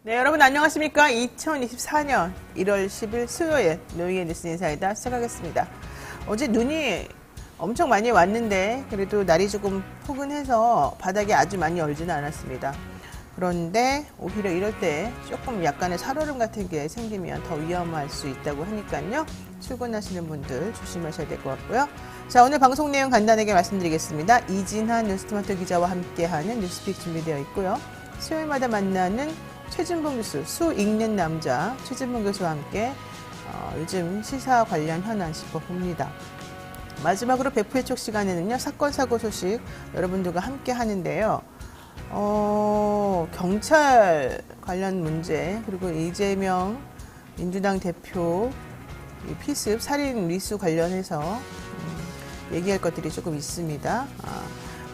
네, 여러분 안녕하십니까? 2024년 1월 10일 수요일 노영의 뉴스 인사이다 시작하겠습니다. 어제 눈이 엄청 많이 왔는데 그래도 날이 조금 포근해서 바닥이 아주 많이 얼지는 않았습니다. 그런데 오히려 이럴 때 조금 약간의 살얼음 같은 게 생기면 더 위험할 수 있다고 하니까요. 출근하시는 분들 조심하셔야 될 것 같고요. 자, 오늘 방송 내용 간단하게 말씀드리겠습니다. 이진한 뉴스토마토 기자와 함께하는 뉴스픽 준비되어 있고요. 수요일마다 만나는 최진봉 교수, 수 읽는 남자 최진봉 교수와 함께 요즘 시사 관련 현안 짚어봅니다. 마지막으로 배프의 촉 시간에는요. 사건, 사고 소식 여러분들과 함께 하는데요. 경찰 관련 문제 그리고 이재명 민주당 대표 피습 살인 미수 관련해서 얘기할 것들이 조금 있습니다.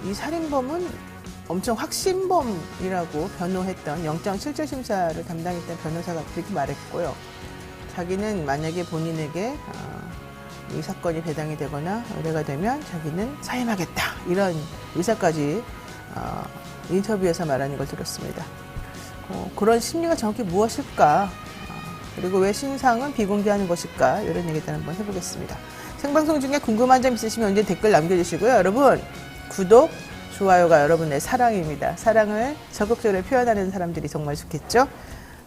이 살인범은 엄청 확신범이라고 변호했던 영장실질심사를 담당했던 변호사가 그렇게 말했고요. 자기는 만약에 본인에게 이 사건이 배당이 되거나 의뢰가 되면 자기는 사임하겠다. 이런 의사까지 인터뷰에서 말하는 걸 들었습니다. 그런 심리가 정확히 무엇일까? 그리고 왜 신상은 비공개하는 것일까? 이런 얘기들 한번 해보겠습니다. 생방송 중에 궁금한 점 있으시면 언제 댓글 남겨주시고요. 여러분 구독, 좋아요가 여러분의 사랑입니다. 사랑을 적극적으로 표현하는 사람들이 정말 좋겠죠?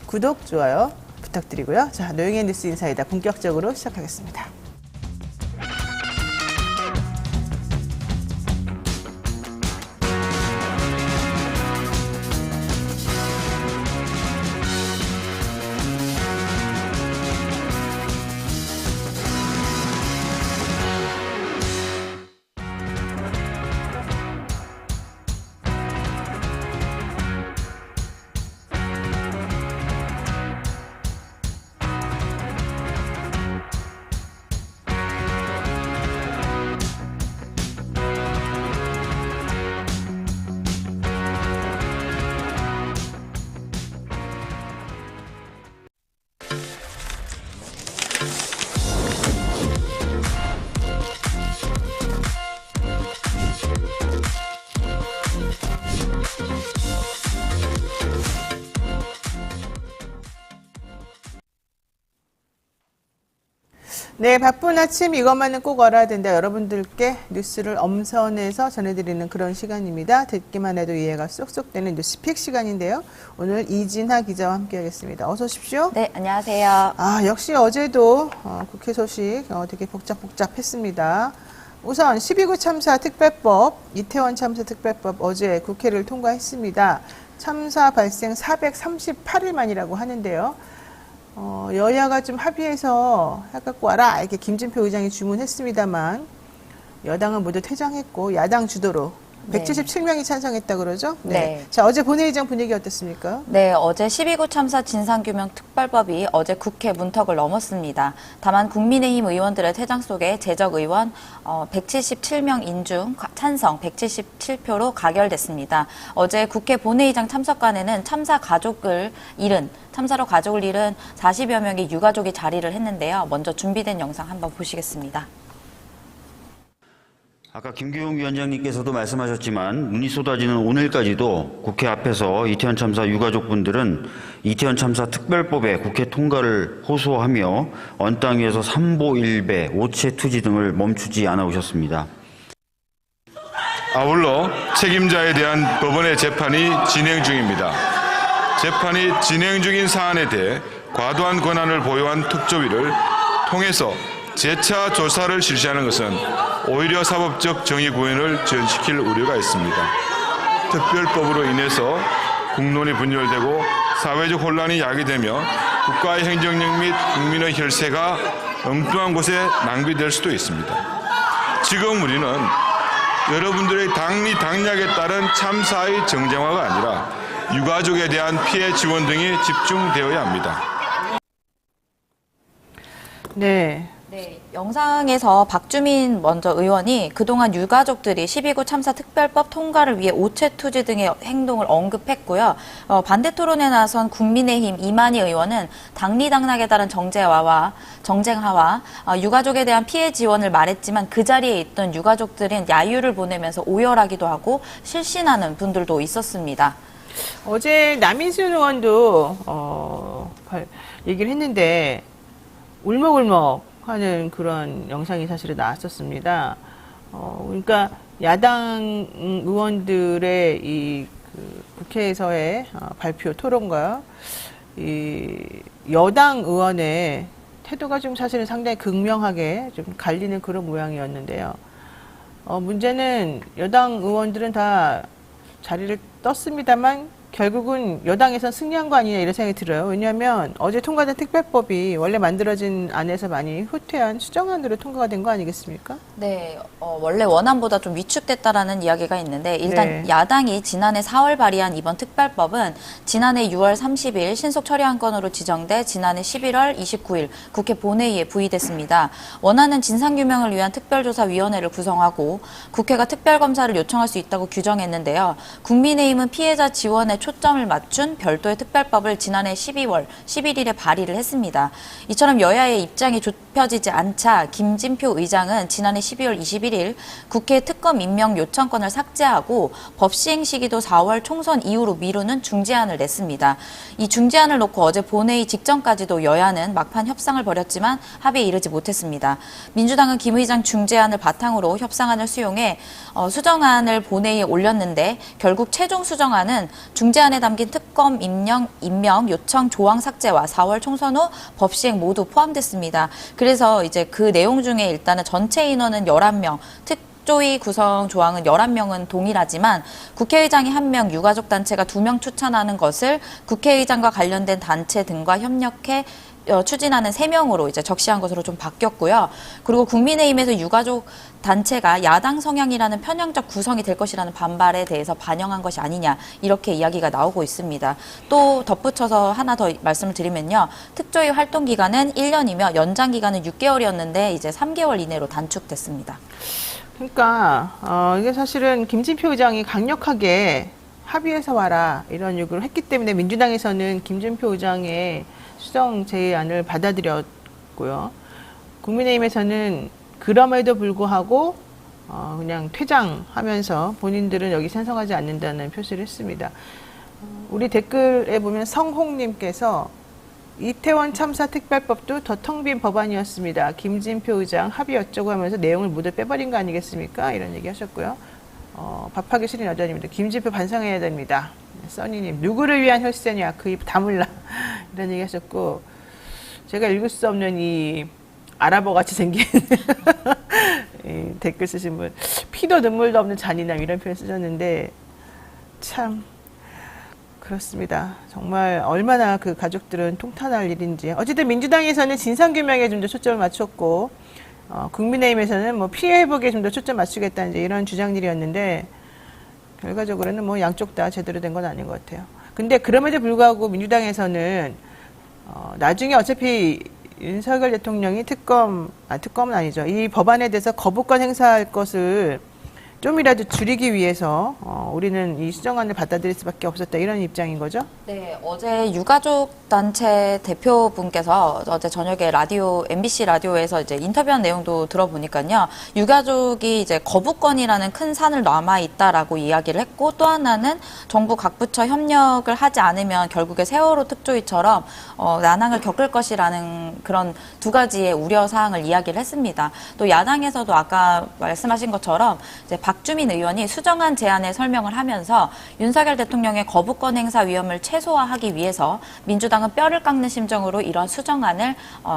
구독, 좋아요 부탁드리고요. 자, 노영의 뉴스 인사이다 본격적으로 시작하겠습니다. 네, 바쁜 아침 이것만은 꼭 알아야 된다. 여러분들께 뉴스를 엄선해서 전해드리는 그런 시간입니다. 듣기만 해도 이해가 쏙쏙 되는 뉴스픽 시간인데요. 오늘 이진하 기자와 함께하겠습니다. 어서 오십시오. 네, 안녕하세요. 역시 어제도 국회 소식 되게 복잡했습니다. 우선 12구 참사 특별법, 이태원 참사 특별법 어제 국회를 통과했습니다. 참사 발생 438일 만이라고 하는데요. 여야가 좀 합의해서 해갖고 와라 이렇게 김진표 의장이 주문했습니다만 여당은 모두 퇴장했고 야당 주도로 177명이 찬성했다 그러죠? 네. 자, 어제 본회의장 분위기 어땠습니까? 네, 어제 12구 참사 진상규명 특별법이 어제 국회 문턱을 넘었습니다. 다만 국민의힘 의원들의 퇴장 속에 재적 의원 177명 인중 찬성 177표로 가결됐습니다. 어제 국회 본회의장 참석관에는 참사로 가족을 잃은 40여 명의 유가족이 자리를 했는데요. 먼저 준비된 영상 한번 보시겠습니다. 아까 김규용 위원장님께서도 말씀하셨지만 눈이 쏟아지는 오늘까지도 국회 앞에서 이태원 참사 유가족분들은 이태원 참사 특별법의 국회 통과를 호소하며 언땅 위에서 삼보일배, 오체투지 등을 멈추지 않아 오셨습니다. 아울러 책임자에 대한 법원의 재판이 진행 중입니다. 재판이 진행 중인 사안에 대해 과도한 권한을 보유한 특조위를 통해서 재차 조사를 실시하는 것은 오히려 사법적 정의 구현을 지연시킬 우려가 있습니다. 특별법으로 인해서 국론이 분열되고 사회적 혼란이 야기되며 국가의 행정력 및 국민의 혈세가 엉뚱한 곳에 낭비될 수도 있습니다. 지금 우리는 여러분들의 당리당략에 따른 참사의 정쟁화가 아니라 유가족에 대한 피해 지원 등이 집중되어야 합니다. 네. 네, 영상에서 박주민 먼저 의원이 그동안 유가족들이 12구 참사 특별법 통과를 위해 오체투지 등의 행동을 언급했고요. 반대 토론에 나선 국민의힘 이만희 의원은 당리당락에 따른 정쟁화와 유가족에 대한 피해 지원을 말했지만 그 자리에 있던 유가족들은 야유를 보내면서 오열하기도 하고 실신하는 분들도 있었습니다. 어제 남인순 의원도 얘기를 했는데 울먹울먹 하는 그런 영상이 사실은 나왔었습니다. 그러니까 야당 의원들의 그 국회에서의 발표 토론과 이 여당 의원의 태도가 좀 사실은 상당히 극명하게 좀 갈리는 그런 모양이었는데요. 문제는 여당 의원들은 다 자리를 떴습니다만 결국은 여당에서 승리한 거 아니냐 이런 생각이 들어요. 왜냐하면 어제 통과된 특별법이 원래 만들어진 안에서 많이 후퇴한 수정안으로 통과가 된 거 아니겠습니까? 네, 원래 원안보다 좀 위축됐다라는 이야기가 있는데 일단 네. 야당이 지난해 4월 발의한 이번 특별법은 지난해 6월 30일 신속 처리한 건으로 지정돼 지난해 11월 29일 국회 본회의에 부의됐습니다. 원안은 진상규명을 위한 특별조사위원회를 구성하고 국회가 특별검사를 요청할 수 있다고 규정했는데요. 국민의힘은 피해자 지원에 초점을 맞춘 별도의 특별법을 지난해 12월 11일에 발의를 했습니다. 이처럼 여야의 입장이 좁혀지지 않자 김진표 의장은 지난해 12월 21일 국회 특검 임명 요청권을 삭제하고 법 시행 시기도 4월 총선 이후로 미루는 중재안을 냈습니다. 이 중재안을 놓고 어제 본회의 직전까지도 여야는 막판 협상을 벌였지만 합의에 이르지 못했습니다. 민주당은 김 의장 중재안을 바탕으로 협상안을 수용해 수정안을 본회의에 올렸는데 결국 최종 수정안은 중재안에 담긴 특검 임명 요청 조항 삭제와 4월 총선 후 법 시행 모두 포함됐습니다. 그래서 이제 그 내용 중에 일단은 전체 인원은 11명, 특조위 구성 조항은 11명은 동일하지만 국회의장이 1명, 유가족 단체가 2명 추천하는 것을 국회의장과 관련된 단체 등과 협력해 추진하는 3명으로 이제 적시한 것으로 좀 바뀌었고요. 그리고 국민의힘에서 유가족 단체가 야당 성향이라는 편향적 구성이 될 것이라는 반발에 대해서 반영한 것이 아니냐 이렇게 이야기가 나오고 있습니다. 또 덧붙여서 하나 더 말씀을 드리면요. 특조위 활동 기간은 1년이며 연장 기간은 6개월이었는데 이제 3개월 이내로 단축됐습니다. 그러니까 이게 사실은 김진표 의장이 강력하게 합의해서 와라 이런 요구를 했기 때문에 민주당에서는 김진표 의장의 수정 제안을 받아들였고요. 국민의힘에서는 그럼에도 불구하고 그냥 퇴장하면서 본인들은 여기 찬성하지 않는다는 표시를 했습니다. 우리 댓글에 보면 성홍님께서 이태원 참사 특별법도 더 텅 빈 법안이었습니다. 김진표 의장 합의 어쩌고 하면서 내용을 모두 빼버린 거 아니겠습니까? 이런 얘기 하셨고요. 밥하기 싫은 여자님들 김진표 반성해야 됩니다. 써니님 누구를 위한 혈세냐 그 입 다물라 이런 얘기 하셨고 제가 읽을 수 없는 이 아랍어 같이 생긴 이 댓글 쓰신 분 피도 눈물도 없는 잔인함 이런 표현 쓰셨는데 참 그렇습니다. 정말 얼마나 그 가족들은 통탄할 일인지. 어쨌든 민주당에서는 진상규명에 좀 더 초점을 맞췄고 국민의힘에서는 뭐 피해 회복에 좀 더 초점 맞추겠다는 이제 이런 주장들이었는데 결과적으로는 뭐 양쪽 다 제대로 된 건 아닌 것 같아요. 근데 그럼에도 불구하고 민주당에서는 나중에 어차피 윤석열 대통령이 특검은 아니죠. 이 법안에 대해서 거부권 행사할 것을 좀이라도 줄이기 위해서 우리는 이 수정안을 받아들일 수밖에 없었다 이런 입장인 거죠? 네, 어제 유가족 단체 대표분께서 어제 저녁에 MBC 라디오에서 이제 인터뷰한 내용도 들어보니까요. 유가족이 이제 거부권이라는 큰 산을 남아 있다라고 이야기를 했고 또 하나는 정부 각 부처 협력을 하지 않으면 결국에 세월호 특조위처럼 난항을 겪을 것이라는 그런 두 가지의 우려 사항을 이야기를 했습니다. 또 야당에서도 아까 말씀하신 것처럼 이제 박주민 의원이 수정안 제안에 설명을 하면서 윤석열 대통령의 거부권 행사 위험을 최소화하기 위해서 민주당은 뼈를 깎는 심정으로 이런 수정안을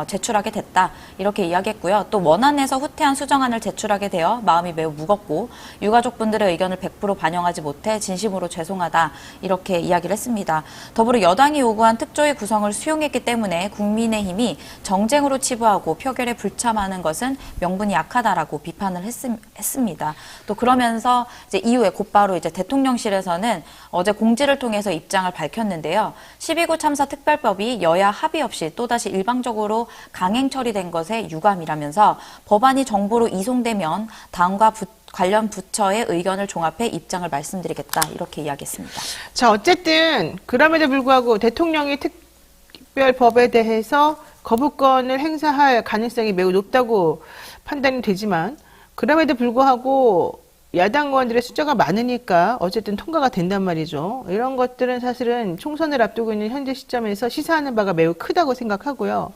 제출하게 됐다. 이렇게 이야기했고요. 또 원안에서 후퇴한 수정안을 제출하게 되어 마음이 매우 무겁고 유가족분들의 의견을 100% 반영하지 못해 진심으로 죄송하다. 이렇게 이야기를 했습니다. 더불어 여당이 요구한 특조위 구성을 수용했기 때문에 국민의힘이 정쟁으로 치부하고 표결에 불참하는 것은 명분이 약하다라고 비판을 했습니다. 또 그러면서 이제 이후에 곧바로 이제 대통령실에서는 어제 공지를 통해서 입장을 밝혔는데요. 12구 참사 특별법이 여야 합의 없이 또다시 일방적으로 강행 처리된 것에 유감이라면서 법안이 정부로 이송되면 당과 관련 부처의 의견을 종합해 입장을 말씀드리겠다. 이렇게 이야기했습니다. 자, 어쨌든 그럼에도 불구하고 대통령이 특별법에 대해서 거부권을 행사할 가능성이 매우 높다고 판단이 되지만 그럼에도 불구하고 야당 의원들의 숫자가 많으니까 어쨌든 통과가 된단 말이죠. 이런 것들은 사실은 총선을 앞두고 있는 현재 시점에서 시사하는 바가 매우 크다고 생각하고요.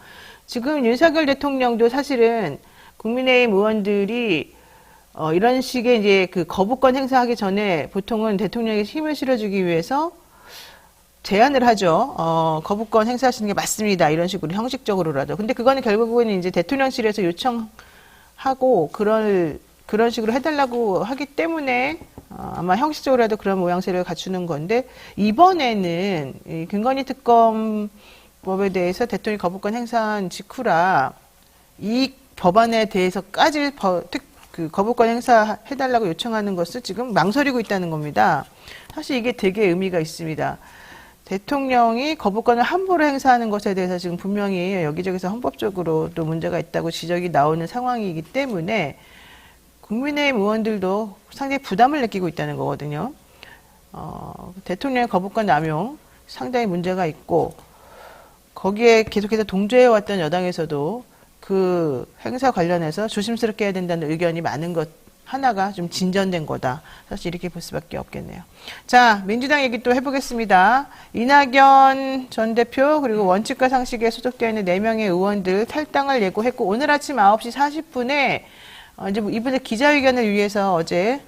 지금 윤석열 대통령도 사실은 국민의힘 의원들이 이런 식의 이제 그 거부권 행사하기 전에 보통은 대통령에게 힘을 실어주기 위해서 제안을 하죠. 거부권 행사하시는 게 맞습니다. 이런 식으로 형식적으로라도. 근데 그거는 결국은 이제 대통령실에서 요청하고 그런 식으로 해달라고 하기 때문에 아마 형식적으로라도 그런 모양새를 갖추는 건데 이번에는 이 김건희 특검법에 대해서 대통령이 거부권 행사한 직후라 이 법안에 대해서까지 그 거부권 행사해달라고 요청하는 것을 지금 망설이고 있다는 겁니다. 사실 이게 되게 의미가 있습니다. 대통령이 거부권을 함부로 행사하는 것에 대해서 지금 분명히 여기저기서 헌법적으로도 문제가 있다고 지적이 나오는 상황이기 때문에 국민의힘 의원들도 상당히 부담을 느끼고 있다는 거거든요. 대통령의 거부권 남용 상당히 문제가 있고 거기에 계속해서 동조해왔던 여당에서도 그 행사 관련해서 조심스럽게 해야 된다는 의견이 많은 것 하나가 좀 진전된 거다. 사실 이렇게 볼 수밖에 없겠네요. 자, 민주당 얘기 또 해보겠습니다. 이낙연 전 대표 그리고 원칙과 상식에 소속되어 있는 4명의 의원들 탈당을 예고했고 오늘 아침 9시 40분에 이제 이분의 기자회견을 위해서 어제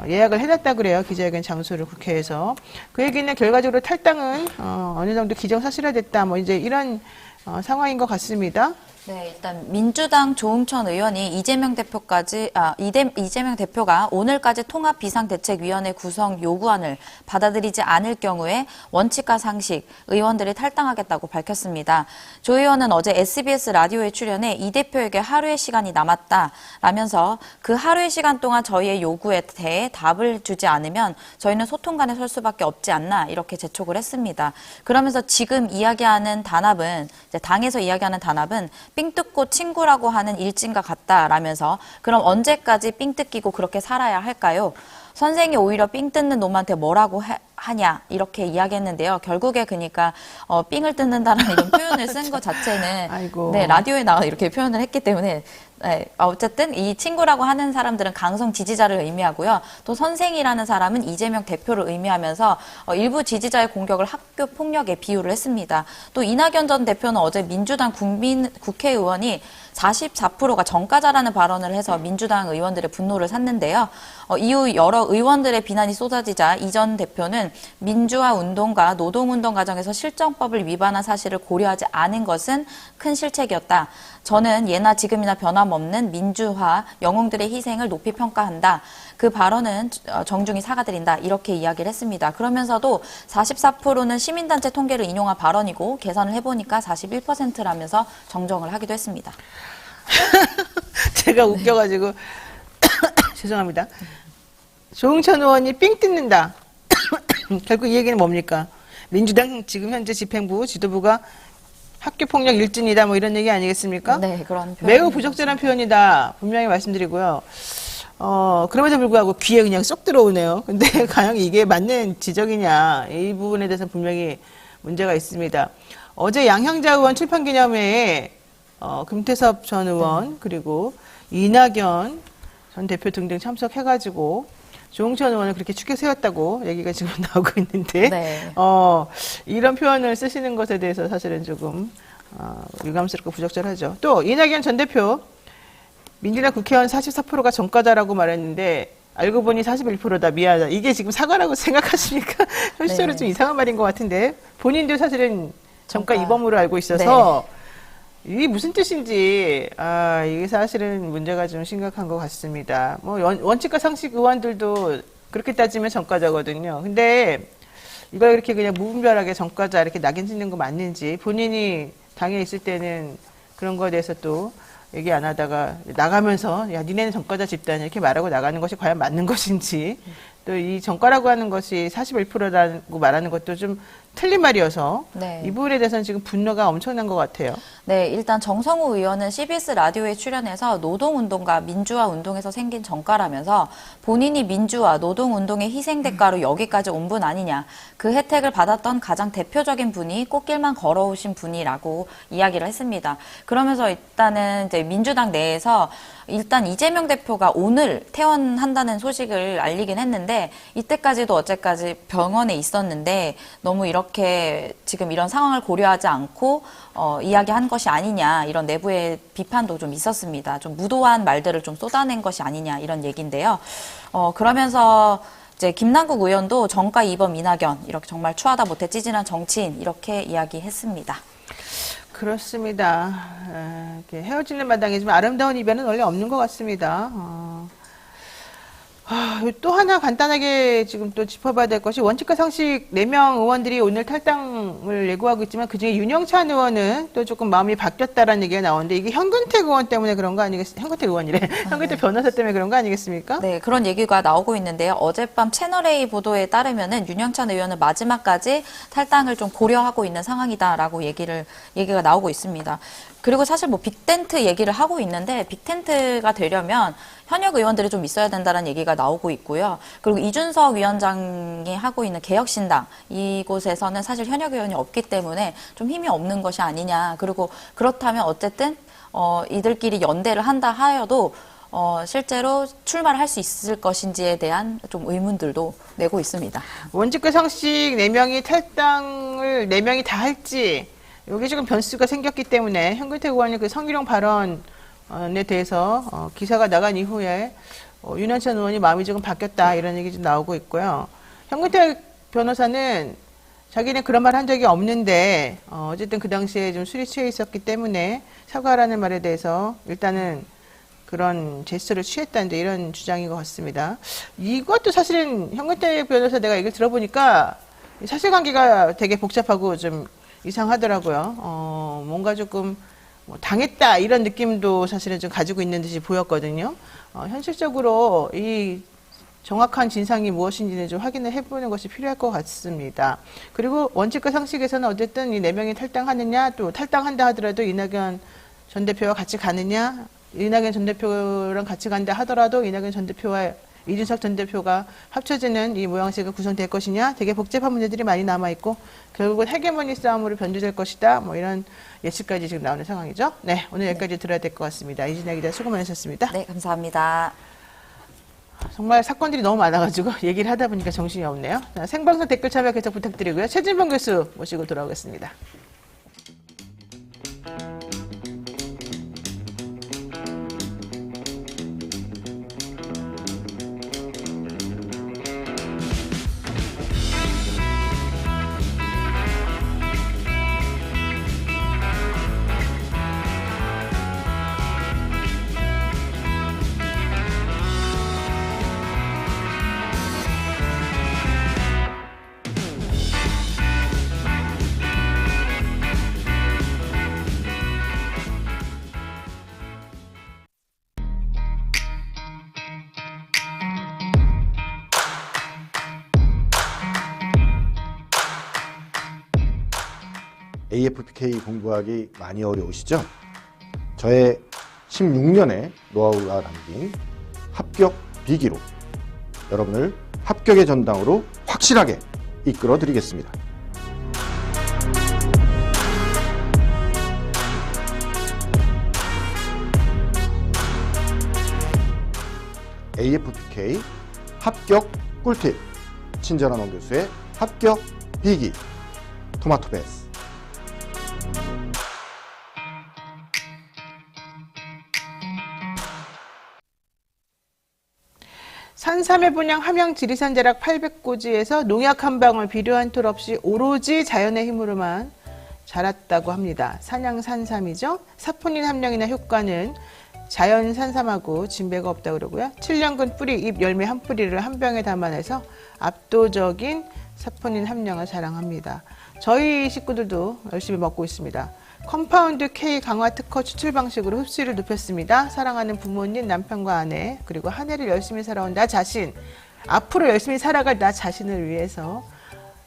예약을 해놨다 그래요. 기자회견 장소를 국회에서. 그 얘기는 결과적으로 탈당은 어느 정도 기정사실화됐다. 뭐 이제 이런 상황인 것 같습니다. 네, 일단 민주당 조응천 의원이 이재명 대표가 오늘까지 통합 비상대책위원회 구성 요구안을 받아들이지 않을 경우에 원칙과 상식 의원들이 탈당하겠다고 밝혔습니다. 조 의원은 어제 SBS 라디오에 출연해 이 대표에게 하루의 시간이 남았다라면서 그 하루의 시간 동안 저희의 요구에 대해 답을 주지 않으면 저희는 소통관에 설 수밖에 없지 않나 이렇게 재촉을 했습니다. 그러면서 지금 이야기하는 단합은 당에서 이야기하는 단합은 삥 뜯고 친구라고 하는 일진과 같다라면서 그럼 언제까지 삥 뜯기고 그렇게 살아야 할까요? 선생이 오히려 삥 뜯는 놈한테 뭐라고 하냐 이렇게 이야기했는데요. 결국에 그러니까 삥을 뜯는다는 이런 표현을 쓴 것 자체는 네, 라디오에 나와 이렇게 표현을 했기 때문에 네, 어쨌든 이 친구라고 하는 사람들은 강성 지지자를 의미하고요. 또 선생이라는 사람은 이재명 대표를 의미하면서 일부 지지자의 공격을 학교 폭력에 비유를 했습니다. 또 이낙연 전 대표는 어제 민주당 국회의원이 44%가 정가자라는 발언을 해서 민주당 의원들의 분노를 샀는데요. 이후 여러 의원들의 비난이 쏟아지자 이 전 대표는 민주화 운동과 노동운동 과정에서 실정법을 위반한 사실을 고려하지 않은 것은 큰 실책이었다. 저는 예나 지금이나 변함없는 민주화 영웅들의 희생을 높이 평가한다. 그 발언은 정중히 사과드린다. 이렇게 이야기를 했습니다. 그러면서도 44%는 시민단체 통계를 인용한 발언이고 계산을 해보니까 41%라면서 정정을 하기도 했습니다. 제가 웃겨가지고 죄송합니다. 조응천 의원이 삥 뜯는다. 결국 이 얘기는 뭡니까? 민주당 지금 현재 집행부 지도부가 학교폭력 일진이다 뭐 이런 얘기 아니겠습니까? 네, 그런 표현. 매우 부적절한 표현이다. 분명히 말씀드리고요. 그럼에도 불구하고 귀에 그냥 쏙 들어오네요. 근데 과연 이게 맞는 지적이냐. 이 부분에 대해서 분명히 문제가 있습니다. 어제 양형자 의원 출판기념회에 금태섭 전 의원 그리고 이낙연 전 대표 등등 참석해가지고 조응천 의원을 그렇게 축에 세웠다고 얘기가 지금 나오고 있는데 네. 이런 표현을 쓰시는 것에 대해서 사실은 조금 유감스럽고 부적절하죠. 또 이낙연 전 대표 민주당 국회의원 44%가 정가자라고 말했는데 알고 보니 41%다. 미안하다. 이게 지금 사과라고 생각하십니까? 현실적으로 네. 좀 이상한 말인 것 같은데 본인도 사실은 정가 이범으로 알고 있어서 이게 무슨 뜻인지 이게 사실은 문제가 좀 심각한 것 같습니다. 뭐 원칙과 상식 의원들도 그렇게 따지면 정가자거든요. 근데 이걸 이렇게 그냥 무분별하게 정가자 이렇게 낙인 찍는 거 맞는지 본인이 당에 있을 때는 그런 거에 대해서 또 얘기 안 하다가 나가면서 야 니네는 정가자 집단이야 이렇게 말하고 나가는 것이 과연 맞는 것인지 또 이 정가라고 하는 것이 41%라고 말하는 것도 좀 틀린 말이어서 네. 이 부분에 대해서는 지금 분노가 엄청난 것 같아요. 네, 일단 정성우 의원은 CBS 라디오에 출연해서 노동운동과 민주화운동에서 생긴 정가라면서 본인이 민주화, 노동운동의 희생대가로 여기까지 온 분 아니냐. 그 혜택을 받았던 가장 대표적인 분이 꽃길만 걸어오신 분이라고 이야기를 했습니다. 그러면서 일단은 이제 민주당 내에서 일단 이재명 대표가 오늘 퇴원한다는 소식을 알리긴 했는데 이때까지도 어제까지 병원에 있었는데 너무 이렇게 지금 이런 상황을 고려하지 않고 이야기한 것이 아니냐 이런 내부의 비판도 좀 있었습니다. 좀 무도한 말들을 좀 쏟아낸 것이 아니냐 이런 얘기인데요. 그러면서 이제 김남국 의원도 정가 2번 이낙연 이렇게 정말 추하다 못해 찌질한 정치인 이렇게 이야기했습니다. 그렇습니다. 이렇게 헤어지는 마당에 좀 아름다운 이별은 원래 없는 것 같습니다. 또 하나 간단하게 지금 또 짚어봐야 될 것이 원칙과 상식 4명 의원들이 오늘 탈당을 예고하고 있지만 그중에 윤영찬 의원은 또 조금 마음이 바뀌었다라는 얘기가 나오는데 이게 현근택 의원 때문에 그런 거 아니겠습니까? 현근택 의원이래. 현근택 변호사 때문에 그런 거 아니겠습니까? 네, 그런 얘기가 나오고 있는데요. 어젯밤 채널A 보도에 따르면은 윤영찬 의원은 마지막까지 탈당을 좀 고려하고 있는 상황이다라고 얘기가 나오고 있습니다. 그리고 사실 뭐 빅텐트 얘기를 하고 있는데 빅텐트가 되려면 현역 의원들이 좀 있어야 된다는 얘기가 나오고 있고요. 그리고 이준석 위원장이 하고 있는 개혁신당 이곳에서는 사실 현역 의원이 없기 때문에 좀 힘이 없는 것이 아니냐. 그리고 그렇다면 어쨌든 이들끼리 연대를 한다 하여도 실제로 출마를 할 수 있을 것인지에 대한 좀 의문들도 내고 있습니다. 원칙과 상식 4명이 탈당을 4명이 다 할지 여기 지금 변수가 생겼기 때문에 현근택 의원의 그 성희롱 발언에 대해서 기사가 나간 이후에 윤영찬 의원이 마음이 조금 바뀌었다 이런 얘기 좀 나오고 있고요. 현근택 변호사는 자기는 그런 말 한 적이 없는데 어쨌든 그 당시에 좀 술이 취해 있었기 때문에 사과하라는 말에 대해서 일단은 그런 제스처를 취했다는데 이런 주장인 것 같습니다. 이것도 사실은 현근택 변호사 내가 얘기를 들어보니까 사실관계가 되게 복잡하고 좀 이상하더라고요. 뭔가 조금 당했다 이런 느낌도 사실은 좀 가지고 있는 듯이 보였거든요. 현실적으로 이 정확한 진상이 무엇인지는 좀 확인을 해보는 것이 필요할 것 같습니다. 그리고 원칙과 상식에서는 어쨌든 이 4명이 탈당하느냐 또 탈당한다 하더라도 이낙연 전 대표와 같이 가느냐 이낙연 전 대표랑 같이 간다 하더라도 이낙연 전 대표와 이준석 전 대표가 합쳐지는 이 모양새가 구성될 것이냐 되게 복잡한 문제들이 많이 남아있고 결국은 헤게모니 싸움으로 변주될 것이다 뭐 이런 예측까지 지금 나오는 상황이죠. 네, 오늘 여기까지 들어야 될 것 같습니다. 이진아 기자 수고 많으셨습니다. 네, 감사합니다. 정말 사건들이 너무 많아가지고 얘기를 하다 보니까 정신이 없네요. 자, 생방송 댓글 참여 계속 부탁드리고요. 최진봉 교수 모시고 돌아오겠습니다. AFPK 공부하기 많이 어려우시죠? 저의 16년의 노하우가 담긴 합격 비기로 여러분을 합격의 전당으로 확실하게 이끌어 드리겠습니다. AFPK 합격 꿀팁 친절한 원 교수의 합격 비기 토마토 베이스 산삼의 분양 함양 지리산 자락 800고지에서 농약 한 방울 비료 한 톨 없이 오로지 자연의 힘으로만 자랐다고 합니다. 산양 산삼이죠. 사포닌 함량이나 효과는 자연 산삼하고 진배가 없다고 그러고요. 7년근 뿌리, 잎, 열매 한 뿌리를 한 병에 담아내서 압도적인 사포닌 함량을 자랑합니다. 저희 식구들도 열심히 먹고 있습니다. 컴파운드 K 강화 특허 추출 방식으로 흡수율을 높였습니다. 사랑하는 부모님, 남편과 아내, 그리고 한 해를 열심히 살아온 나 자신, 앞으로 열심히 살아갈 나 자신을 위해서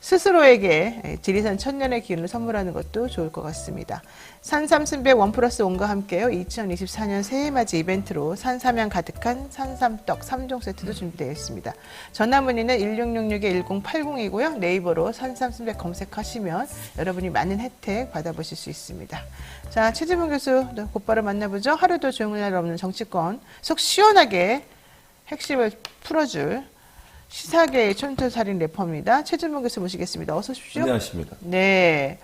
스스로에게 지리산 천년의 기운을 선물하는 것도 좋을 것 같습니다. 산삼 순백 원 플러스 온과 함께요. 2024년 새해맞이 이벤트로 산삼향 가득한 산삼떡 3종 세트도 준비되어 있습니다. 전화 문의는 1666-1080이고요. 네이버로 산삼 순백 검색하시면 여러분이 많은 혜택 받아보실 수 있습니다. 자, 최재문 교수 곧바로 만나보죠. 하루도 조용할 날 없는 정치권 속 시원하게 핵심을 풀어줄 시사계의 촌철살인 래퍼입니다. 최준봉 교수 모시겠습니다. 어서 오십시오. 안녕하십니까. 네.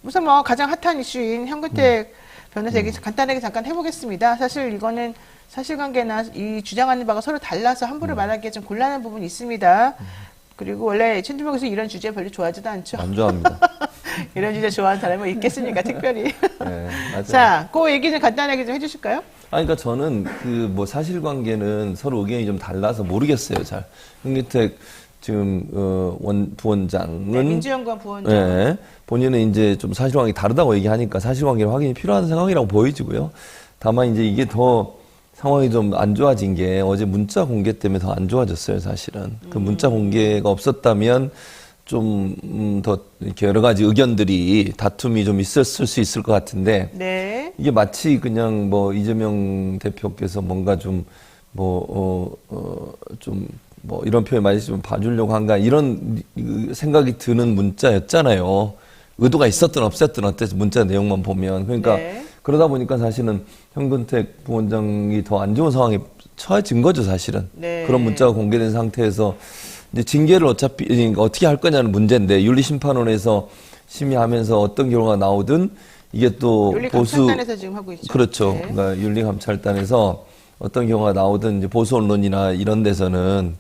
우선 뭐 가장 핫한 이슈인 현근택 변호사 얘기 간단하게 잠깐 해보겠습니다. 사실 이거는 사실관계나 이 주장하는 바가 서로 달라서 함부로 말하기에 좀 곤란한 부분이 있습니다. 그리고 원래 최준봉 교수 이런 주제 별로 좋아하지도 않죠. 안 좋아합니다. 이런 주제 좋아하는 사람이 있겠습니까, 특별히. 네, 맞아요. 자, 그 얘기 좀 간단하게 좀 해주실까요? 그러니까 저는 그 뭐 사실관계는 서로 의견이 좀 달라서 모르겠어요, 잘. 현근택 지금 부원장은 네, 민주연구원 부원장. 네, 본인은 이제 좀 사실관계 다르다고 얘기하니까 사실관계는 확인이 필요한 상황이라고 보여지고요. 다만 이제 이게 더 상황이 좀 안 좋아진 게 어제 문자 공개 때문에 더 안 좋아졌어요, 사실은. 그 문자 공개가 없었다면 좀 더 이렇게 여러 가지 의견들이 다툼이 좀 있었을 수 있을 것 같은데 네. 이게 마치 그냥 뭐 이재명 대표께서 뭔가 좀 뭐 이런 표현 많이 좀 봐주려고 한가 이런 생각이 드는 문자였잖아요. 의도가 있었든 없었든 어때서 문자 내용만 보면 그러니까 네. 그러다 보니까 사실은 현근택 부원장이 더 안 좋은 상황에 처해진 거죠, 사실은. 네. 그런 문자가 공개된 상태에서 이제 징계를 어떻게 할 거냐는 문제인데 윤리심판원에서 심의하면서 어떤 결과가 나오든 이게 또 보수 윤리감찰단에서 지금 하고 있죠. 그렇죠. 네. 그러니까 윤리감찰단에서 어떤 경우가 나오든 이제 보수 언론이나 이런 데서는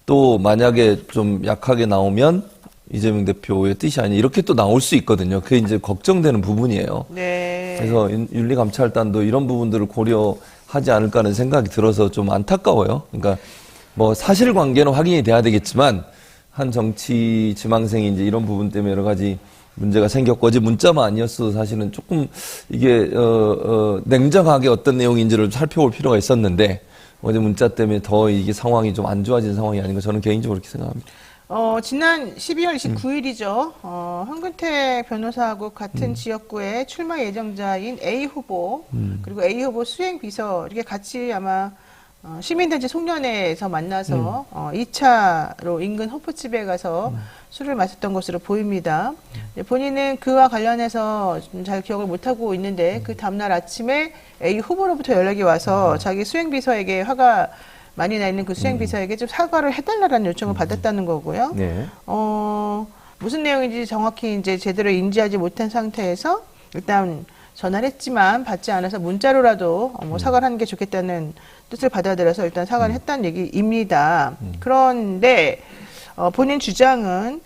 또 만약에 좀 약하게 나오면 이재명 대표의 뜻이 아니 이렇게 또 나올 수 있거든요. 그게 이제 걱정되는 부분이에요. 네. 그래서 윤리감찰단도 이런 부분들을 고려하지 않을까 하는 생각이 들어서 좀 안타까워요. 그러니까 뭐 사실관계는 확인이 돼야 되겠지만 한 정치 지망생이 이제 이런 부분 때문에 여러 가지 문제가 생겼고 어제 문자만 아니었어도 사실은 조금 이게 냉정하게 어떤 내용인지를 살펴볼 필요가 있었는데 어제 문자 때문에 더 이게 상황이 좀 안 좋아진 상황이 아닌가 저는 개인적으로 그렇게 생각합니다. 지난 12월 29일이죠. 현근택 변호사하고 같은 지역구의 출마 예정자인 A 후보, 그리고 A 후보 수행 비서, 이렇게 같이 아마 시민단체 송년회에서 만나서 2차로 인근 호프집에 가서 술을 마셨던 것으로 보입니다. 본인은 그와 관련해서 좀 잘 기억을 못하고 있는데 그 다음날 아침에 A 후보로부터 연락이 와서 자기 수행비서에게 화가 많이 나 있는 그 수행비서에게 좀 사과를 해달라는 요청을 받았다는 거고요. 네. 무슨 내용인지 정확히 이제 제대로 인지하지 못한 상태에서 일단 전화를 했지만 받지 않아서 문자로라도 뭐 사과를 하는 게 좋겠다는 뜻을 받아들여서 일단 사과를 했다는 얘기입니다. 그런데 본인 주장은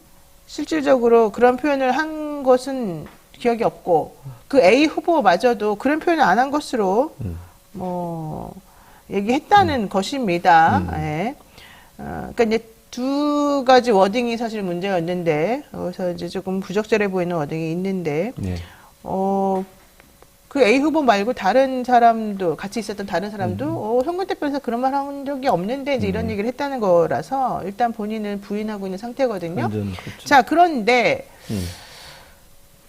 실질적으로 그런 표현을 한 것은 기억이 없고 그 A 후보마저도 그런 표현을 안 한 것으로 뭐 얘기했다는 것입니다. 예. 그러니까 이제 두 가지 워딩이 사실 문제가 있는데 그래서 이제 조금 부적절해 보이는 워딩이 있는데 네. 그 A 후보 말고 다른 사람도 같이 있었던 다른 사람도 현근택 변호사 그런 말 한 적이 없는데 이제 이런 얘기를 했다는 거라서 일단 본인은 부인하고 있는 상태거든요. 완전 그렇죠. 자, 그런데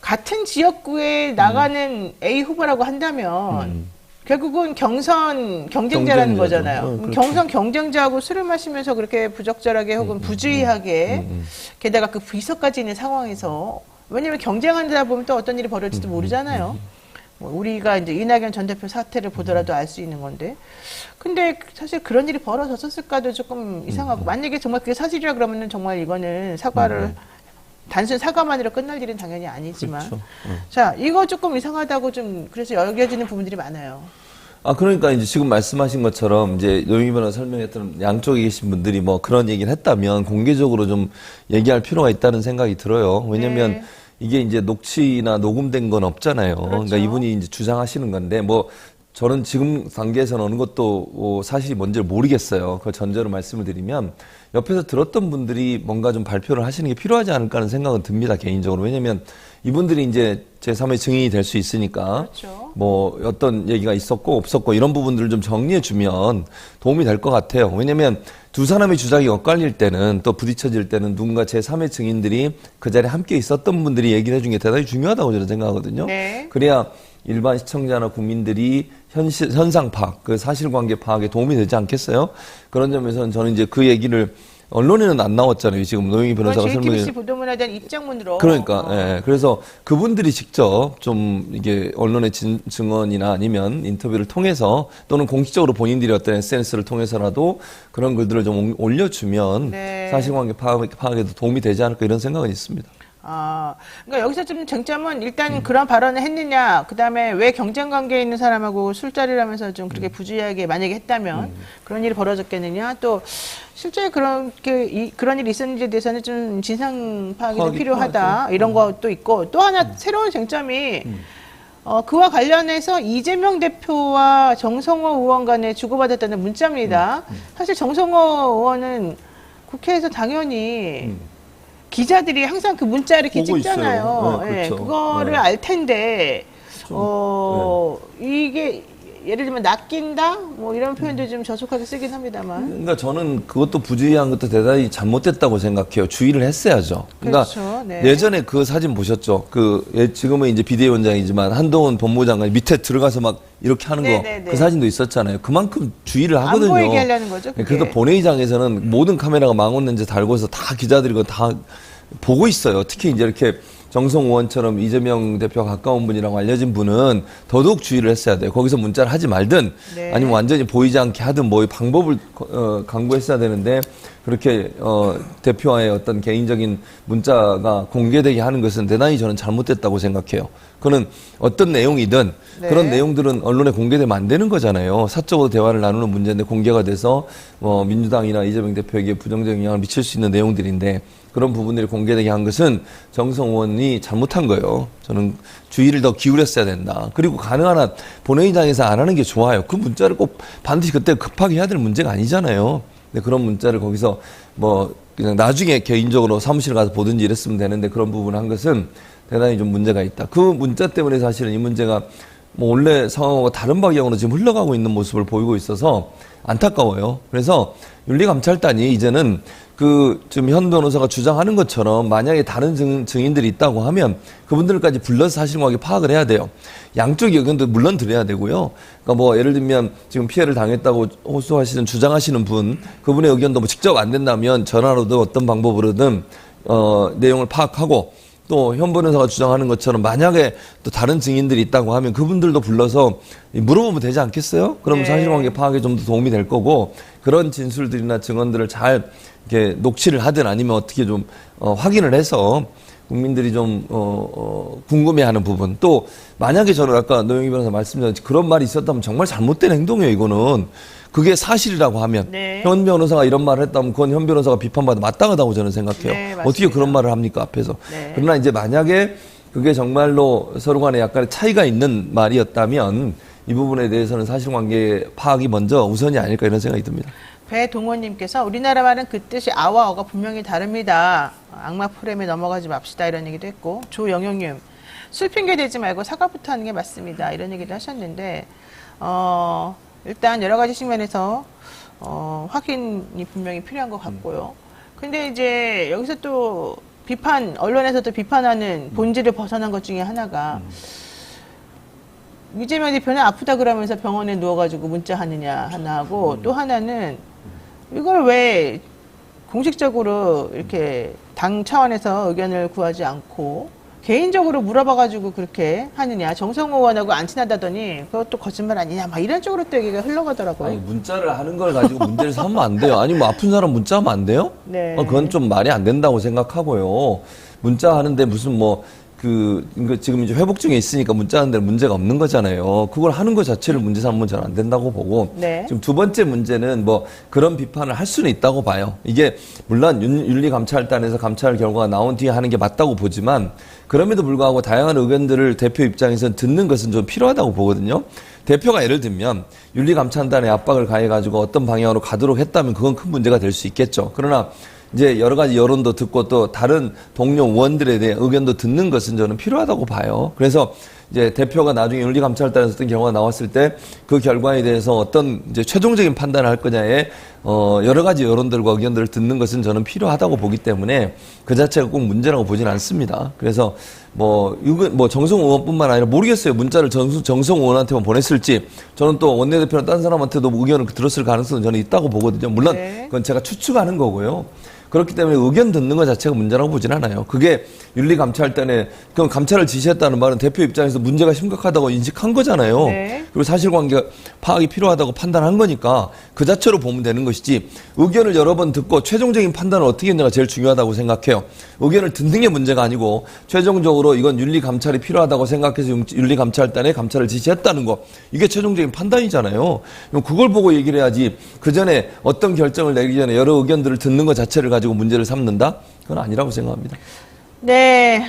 같은 지역구에 나가는 A 후보라고 한다면 결국은 경선 경쟁자라는 경쟁자죠. 거잖아요. 그렇죠. 경선 경쟁자하고 술을 마시면서 그렇게 부적절하게 혹은 부주의하게 게다가 그 비서까지 있는 상황에서 왜냐면 경쟁하다 보면 또 어떤 일이 벌어질지도 모르잖아요. 뭐 우리가 이제 이낙연 전 대표 사태를 보더라도 알 수 있는 건데. 근데 사실 그런 일이 벌어졌을까도 조금 이상하고 만약에 정말 그게 사실이라 그러면은 정말 이거는 사과를 단순 사과만으로 끝날 일은 당연히 아니지만 그렇죠. 자, 이거 조금 이상하다고 좀 그래서 여겨지는 부분들이 많아요. 그러니까 이제 지금 말씀하신 것처럼 이제 노영희 변호사 설명했던 양쪽에 계신 분들이 뭐 그런 얘기를 했다면 공개적으로 좀 얘기할 필요가 있다는 생각이 들어요. 왜냐면 네. 이게 이제 녹취나 녹음된 건 없잖아요. 그렇죠. 그러니까 이분이 이제 주장하시는 건데 뭐 저는 지금 단계에서는 어느 것도 사실이 뭔지를 모르겠어요. 그 전제로 말씀을 드리면 옆에서 들었던 분들이 뭔가 좀 발표를 하시는 게 필요하지 않을까 하는 생각은 듭니다, 개인적으로. 왜냐면 이분들이 이제 제3의 증인이 될 수 있으니까 그렇죠. 뭐 어떤 얘기가 있었고 없었고 이런 부분들을 좀 정리해 주면 도움이 될 것 같아요. 왜냐면 두 사람의 주장이 엇갈릴 때는 또 부딪혀질 때는 누군가 제3의 증인들이 그 자리에 함께 있었던 분들이 얘기를 해준 게 대단히 중요하다고 저는 생각하거든요. 네. 그래야 일반 시청자나 국민들이 현상 파악, 그 사실관계 파악에 도움이 되지 않겠어요? 그런 점에서는 저는 이제 그 얘기를 언론에는 안 나왔잖아요. 지금 노영희 변호사가 설명해. JTBC 보도문화에 대한 입장문으로. 그러니까, 예. 그래서 그분들이 직접 좀 이게 언론의 증언이나 아니면 인터뷰를 통해서 또는 공식적으로 본인들이 어떤 SNS를 통해서라도 그런 글들을 좀 올려주면 네. 사실관계 파악에도 도움이 되지 않을까 이런 생각은 있습니다. 그러니까 여기서 좀 쟁점은 일단 그런 발언을 했느냐, 그 다음에 왜 경쟁 관계에 있는 사람하고 술자리를 하면서 좀 그렇게 부주의하게 만약에 했다면 그런 일이 벌어졌겠느냐, 또 실제 그런 일이 있었는지에 대해서는 좀 진상 파악이 좀 필요하다, 필요하죠. 이런 것도 있고, 또 하나 새로운 쟁점이 그와 관련해서 이재명 대표와 정성호 의원 간에 주고받았다는 문자입니다. 사실 정성호 의원은 국회에서 당연히 기자들이 항상 그 문자 이렇게 보고 찍잖아요. 있어요. 네, 그렇죠. 그거를 네. 알 텐데, 이게 예를 들면 낚인다? 뭐 이런 표현도 좀 저속하게 쓰긴 합니다만. 그러니까 저는 그것도 부주의한 것도 대단히 잘못됐다고 생각해요. 주의를 했어야죠. 그러니까 그렇죠. 네. 예전에 그 사진 보셨죠? 지금은 이제 비대위원장이지만 한동훈 법무장관 밑에 들어가서 막 이렇게 하는 거, 네네네. 그 사진도 있었잖아요. 그만큼 주의를 안 하거든요. 보이게 하려는 거죠. 그게. 그래서 본회의장에서는 모든 카메라가 망원렌즈 달고서 다 기자들이 그거 다 보고 있어요. 특히 이제 이렇게 정성 의원처럼 이재명 대표가 가까운 분이라고 알려진 분은 더더욱 주의를 했어야 돼요. 거기서 문자를 하지 말든 네. 아니면 완전히 보이지 않게 하든 뭐 방법을 강구했어야 되는데 그렇게 대표와의 어떤 개인적인 문자가 공개되게 하는 것은 대단히 저는 잘못됐다고 생각해요. 그는 어떤 내용이든 네. 그런 내용들은 언론에 공개되면 안 되는 거잖아요. 사적으로 대화를 나누는 문제인데 공개가 돼서 민주당이나 이재명 대표에게 부정적인 영향을 미칠 수 있는 내용들인데 그런 부분들이 공개되게 한 것은 정성 의원이 잘못한 거예요. 저는 주의를 더 기울였어야 된다. 그리고 가능한 한 본회의장에서 안 하는 게 좋아요. 그 문자를 꼭 반드시 그때 급하게 해야 될 문제가 아니잖아요. 근데 그런 문자를 거기서 뭐 그냥 나중에 개인적으로 사무실 가서 보든지 이랬으면 되는데 그런 부분을 한 것은 대단히 좀 문제가 있다. 그 문자 때문에 사실은 이 문제가 뭐 원래 상황과 다른 방향으로 지금 흘러가고 있는 모습을 보이고 있어서 안타까워요. 그래서 윤리감찰단이 이제는 지금 현 변호사가 주장하는 것처럼 만약에 다른 증인들이 있다고 하면 그분들까지 불러서 사실관계 파악을 해야 돼요. 양쪽 의견도 물론 들어야 되고요. 그러니까 뭐 예를 들면 지금 피해를 당했다고 호소하시는 주장하시는 분 그분의 의견도 뭐 직접 안 된다면 전화로든 어떤 방법으로든 내용을 파악하고 또 현 변호사가 주장하는 것처럼 만약에 또 다른 증인들이 있다고 하면 그분들도 불러서 물어보면 되지 않겠어요? 그러면 네. 사실관계 파악에 좀 더 도움이 될 거고 그런 진술들이나 증언들을 잘 이렇게 녹취를 하든 아니면 어떻게 좀 확인을 해서 국민들이 좀 궁금해하는 부분 또 만약에 저는 아까 노영희 변호사 말씀드렸듯이 그런 말이 있었다면 정말 잘못된 행동이에요. 이거는 그게 사실이라고 하면 네. 현 변호사가 이런 말을 했다면 그건 현 변호사가 비판받아 마땅하다고 저는 생각해요. 네, 맞습니다. 어떻게 그런 말을 합니까 앞에서. 네. 그러나 이제 만약에 그게 정말로 서로 간에 약간의 차이가 있는 말이었다면 이 부분에 대해서는 사실관계 파악이 먼저 우선이 아닐까 이런 생각이 듭니다. 배동원님께서 우리나라 말은 그 뜻이 아와 어가 분명히 다릅니다. 악마 프레임에 넘어가지 맙시다 이런 얘기도 했고 조영영님 술 핑계 대지 말고 사과부터 하는 게 맞습니다. 이런 얘기도 하셨는데 일단 여러 가지 측면에서 확인이 분명히 필요한 것 같고요. 근데 이제 여기서 또 언론에서도 비판하는 본질을 벗어난 것 중에 하나가 이재명 대표는 아프다 그러면서 병원에 누워가지고 문자하느냐 하나하고 또 하나는 이걸 왜 공식적으로 이렇게 당 차원에서 의견을 구하지 않고 개인적으로 물어봐가지고 그렇게 하느냐. 정성호 의원하고 안 친하다더니 그것도 거짓말 아니냐. 막 이런 쪽으로 또 얘기가 흘러가더라고요. 아니 문자를 하는 걸 가지고 문제를 삼으면 안 돼요. 아니 뭐 아픈 사람 문자하면 안 돼요? 네. 그건 좀 말이 안 된다고 생각하고요. 문자 하는데 무슨 지금 이제 회복 중에 있으니까 문자하는 데는 문제가 없는 거잖아요. 그걸 하는 것 자체를 문제 삼으면 저는 안 된다고 보고. 네. 지금 두 번째 문제는 그런 비판을 할 수는 있다고 봐요. 이게 물론 윤리감찰단에서 감찰 결과가 나온 뒤에 하는 게 맞다고 보지만 그럼에도 불구하고 다양한 의견들을 대표 입장에서 듣는 것은 좀 필요하다고 보거든요. 대표가 예를 들면 윤리감찰단에 압박을 가해가지고 어떤 방향으로 가도록 했다면 그건 큰 문제가 될 수 있겠죠. 그러나 이제 여러 가지 여론도 듣고 또 다른 동료 의원들에 대한 의견도 듣는 것은 저는 필요하다고 봐요. 그래서 이제 대표가 나중에 윤리감찰단에서 어떤 결과가 나왔을 때 그 결과에 대해서 어떤 이제 최종적인 판단을 할 거냐에 여러 가지 여론들과 의견들을 듣는 것은 저는 필요하다고 보기 때문에 그 자체가 꼭 문제라고 보진 않습니다. 그래서 뭐 정성 의원뿐만 아니라 모르겠어요. 문자를 정성 의원한테만 보냈을지 저는 또 원내대표나 다른 사람한테도 의견을 들었을 가능성은 저는 있다고 보거든요. 물론 네. 그건 제가 추측하는 거고요. 그렇기 때문에 의견 듣는 것 자체가 문제라고 보진 않아요. 그게 윤리감찰단에 그럼 감찰을 지시했다는 말은 대표 입장에서 문제가 심각하다고 인식한 거잖아요. 네. 그리고 사실관계 파악이 필요하다고 판단한 거니까 그 자체로 보면 되는 것이지 의견을 여러 번 듣고 최종적인 판단을 어떻게 했냐가 제일 중요하다고 생각해요. 의견을 듣는 게 문제가 아니고 최종적으로 이건 윤리감찰이 필요하다고 생각해서 윤리감찰단에 감찰을 지시했다는 거 이게 최종적인 판단이잖아요. 그럼 그걸 보고 얘기를 해야지 그 전에 어떤 결정을 내기 전에 여러 의견들을 듣는 것 자체를 가지고 문제를 삼는다? 그건 아니라고 생각합니다. 네,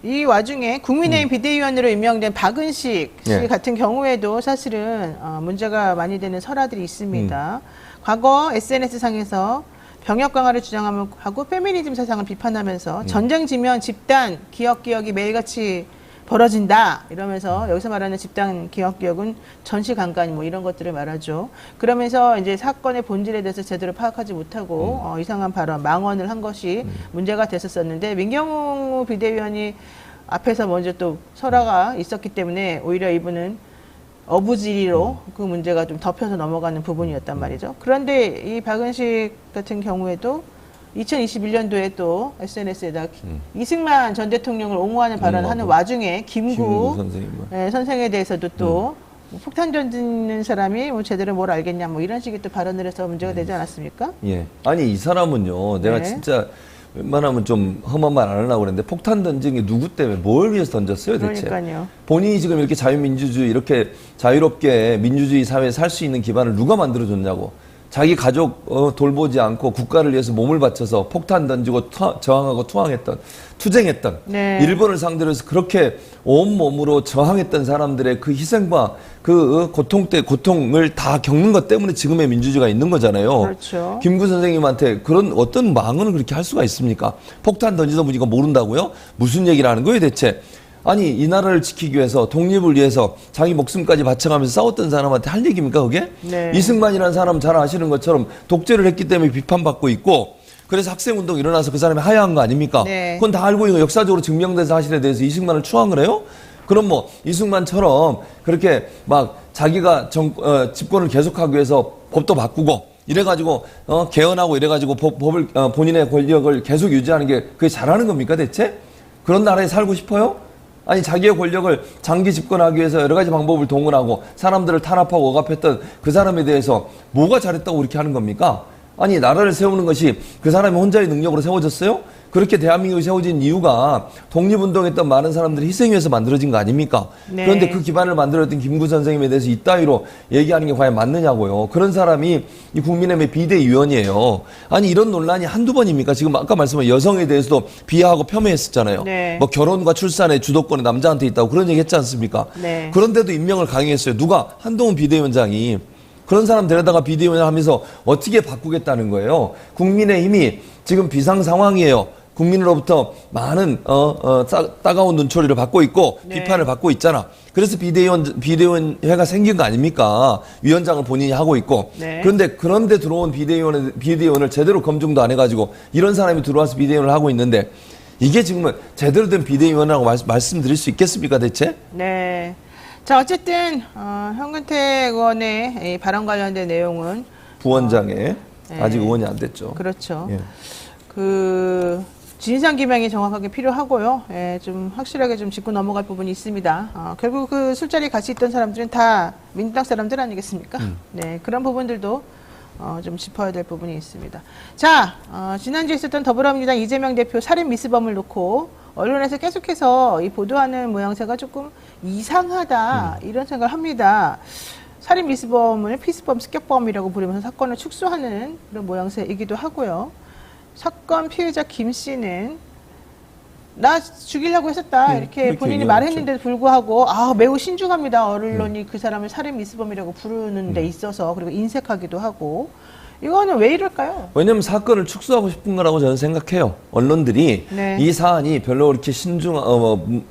이 와중에 국민의힘 비대위원으로 임명된 박은식 씨 예. 같은 경우에도 사실은 문제가 많이 되는 설화들이 있습니다. 과거 SNS상에서 병역 강화를 주장하고 페미니즘 사상을 비판하면서 전쟁 지면 집단 기억이 매일같이 벌어진다 이러면서 여기서 말하는 집단 기억은 전시강간 뭐 이런 것들을 말하죠. 그러면서 이제 사건의 본질에 대해서 제대로 파악하지 못하고 이상한 발언, 망언을 한 것이 문제가 됐었었는데 민경우 비대위원이 앞에서 먼저 또 설화가 있었기 때문에 오히려 이분은 어부지리로 그 문제가 좀 덮여서 넘어가는 부분이었단 말이죠. 그런데 이 박은식 같은 경우에도 2021년도에 또 SNS에다 이승만 전 대통령을 옹호하는 발언을 하는 와중에 김구 선생에 대해서도 또 폭탄 던지는 사람이 뭐 제대로 뭘 알겠냐 뭐 이런 식의 또 발언을 해서 문제가 되지 않았습니까? 예. 아니 이 사람은요. 내가 네. 진짜 웬만하면 좀 험한 말 안 하려고 그랬는데 폭탄 던진 게 누구 때문에 뭘 위해서 던졌어요 대체? 그러니까요. 본인이 지금 이렇게 자유민주주의 이렇게 자유롭게 민주주의 사회에 살 수 있는 기반을 누가 만들어줬냐고. 자기 가족 돌보지 않고 국가를 위해서 몸을 바쳐서 폭탄 던지고 저항하고 투쟁했던 네. 일본을 상대로 해서 그렇게 온몸으로 저항했던 사람들의 그 희생과 그 고통을 다 겪는 것 때문에 지금의 민주주의가 있는 거잖아요. 그렇죠. 김구 선생님한테 그런 어떤 망언을 그렇게 할 수가 있습니까? 폭탄 던지던 분이가 모른다고요? 무슨 얘기를 하는 거예요 대체? 아니 이 나라를 지키기 위해서 독립을 위해서 자기 목숨까지 바쳐가면서 싸웠던 사람한테 할 얘기입니까 그게? 네. 이승만이라는 사람 잘 아시는 것처럼 독재를 했기 때문에 비판받고 있고 그래서 학생운동 일어나서 그 사람이 하야한 거 아닙니까? 네. 그건 다 알고 있는 역사적으로 증명된 사실에 대해서 이승만을 추앙을 해요? 그럼 뭐 이승만처럼 그렇게 막 자기가 집권을 계속하기 위해서 법도 바꾸고 이래가지고 개헌하고 이래가지고 법을 본인의 권력을 계속 유지하는 게 그게 잘하는 겁니까 대체? 그런 나라에 살고 싶어요? 아니 자기의 권력을 장기 집권하기 위해서 여러 가지 방법을 동원하고 사람들을 탄압하고 억압했던 그 사람에 대해서 뭐가 잘했다고 그렇게 하는 겁니까? 아니 나라를 세우는 것이 그 사람이 혼자의 능력으로 세워졌어요? 그렇게 대한민국이 세워진 이유가 독립운동했던 많은 사람들이 희생 위해서 만들어진 거 아닙니까? 네. 그런데 그 기반을 만들었던 김구 선생님에 대해서 이따위로 얘기하는 게 과연 맞느냐고요. 그런 사람이 이 국민의힘의 비대위원이에요. 아니 이런 논란이 한두 번입니까? 지금 아까 말씀한 여성에 대해서도 비하하고 폄훼했었잖아요. 네. 뭐 결혼과 출산의 주도권이 남자한테 있다고 그런 얘기 했지 않습니까? 네. 그런데도 임명을 강행했어요. 누가? 한동훈 비대위원장이. 그런 사람 데려다가 비대위원을 하면서 어떻게 바꾸겠다는 거예요. 국민의힘이 지금 비상 상황이에요. 국민으로부터 많은 따가운 눈초리를 받고 있고 네. 비판을 받고 있잖아. 그래서 비대위원회가 생긴 거 아닙니까? 위원장을 본인이 하고 있고. 네. 그런데 들어온 비대위원을 제대로 검증도 안 해가지고 이런 사람이 들어와서 비대위원을 하고 있는데 이게 지금 제대로 된 비대위원이라고 말씀드릴 수 있겠습니까 대체? 네. 자, 어쨌든 현근택 의원의 이 발언 관련된 내용은 부원장에 네. 아직 의원이 안 됐죠. 그렇죠. 예. 그 진상 규명이 정확하게 필요하고요. 예, 좀 확실하게 좀 짚고 넘어갈 부분이 있습니다. 결국 그 술자리에 같이 있던 사람들은 다 민주당 사람들 아니겠습니까? 네, 그런 부분들도 좀 짚어야 될 부분이 있습니다. 자, 지난주에 있었던 더불어민주당 이재명 대표 살인 미스범을 놓고 언론에서 계속해서 이 보도하는 모양새가 조금 이상하다 이런 생각을 합니다. 살인 미스범을 피스범, 습격범이라고 부르면서 사건을 축소하는 그런 모양새이기도 하고요. 사건 피해자 김 씨는 나 죽이려고 했었다 이렇게 그렇게 본인이 얘기하죠. 말했는데도 불구하고 매우 신중합니다. 언론이 그 사람을 살인 미수범이라고 부르는 데 있어서 그리고 인색하기도 하고 이거는 왜 이럴까요? 왜냐면 사건을 축소하고 싶은 거라고 저는 생각해요. 언론들이 네. 이 사안이 별로 그렇게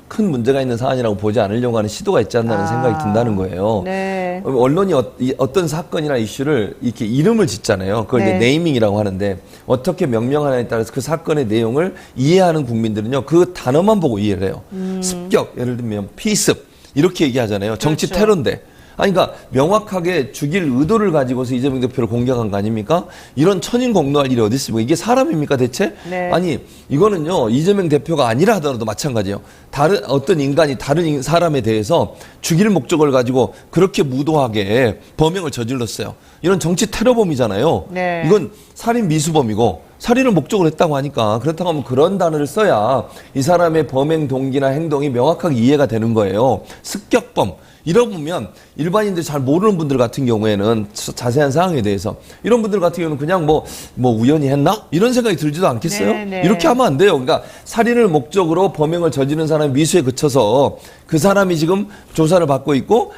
큰 문제가 있는 사안이라고 보지 않으려고 하는 시도가 있지 않나는 생각이 든다는 거예요. 네. 언론이 어떤 사건이나 이슈를 이렇게 이름을 짓잖아요. 그걸 이제 네. 네이밍이라고 하는데 어떻게 명명하냐에 따라서 그 사건의 내용을 이해하는 국민들은요. 그 단어만 보고 이해를 해요. 습격, 예를 들면 피습 이렇게 얘기하잖아요. 정치 그렇죠. 테러인데. 아니, 그러니까 명확하게 죽일 의도를 가지고서 이재명 대표를 공격한 거 아닙니까? 이런 천인공노할 일이 어디 있습니까? 이게 사람입니까 대체? 네. 아니, 이거는요 이재명 대표가 아니라 하더라도 마찬가지예요. 다른 어떤 인간이 다른 사람에 대해서 죽일 목적을 가지고 그렇게 무도하게 범행을 저질렀어요. 이런 정치 테러범이잖아요. 네. 이건 살인 미수범이고 살인을 목적으로 했다고 하니까 그렇다고 하면 그런 단어를 써야 이 사람의 범행 동기나 행동이 명확하게 이해가 되는 거예요. 습격범. 이러고 보면 일반인들이 잘 모르는 분들 같은 경우에는 자세한 상황에 대해서 이런 분들 같은 경우는 그냥 뭐 우연히 했나? 이런 생각이 들지도 않겠어요? 네. 이렇게 하면 안 돼요. 그러니까 살인을 목적으로 범행을 저지른 사람이 미수에 그쳐서 그 사람이 지금 조사를 받고 있고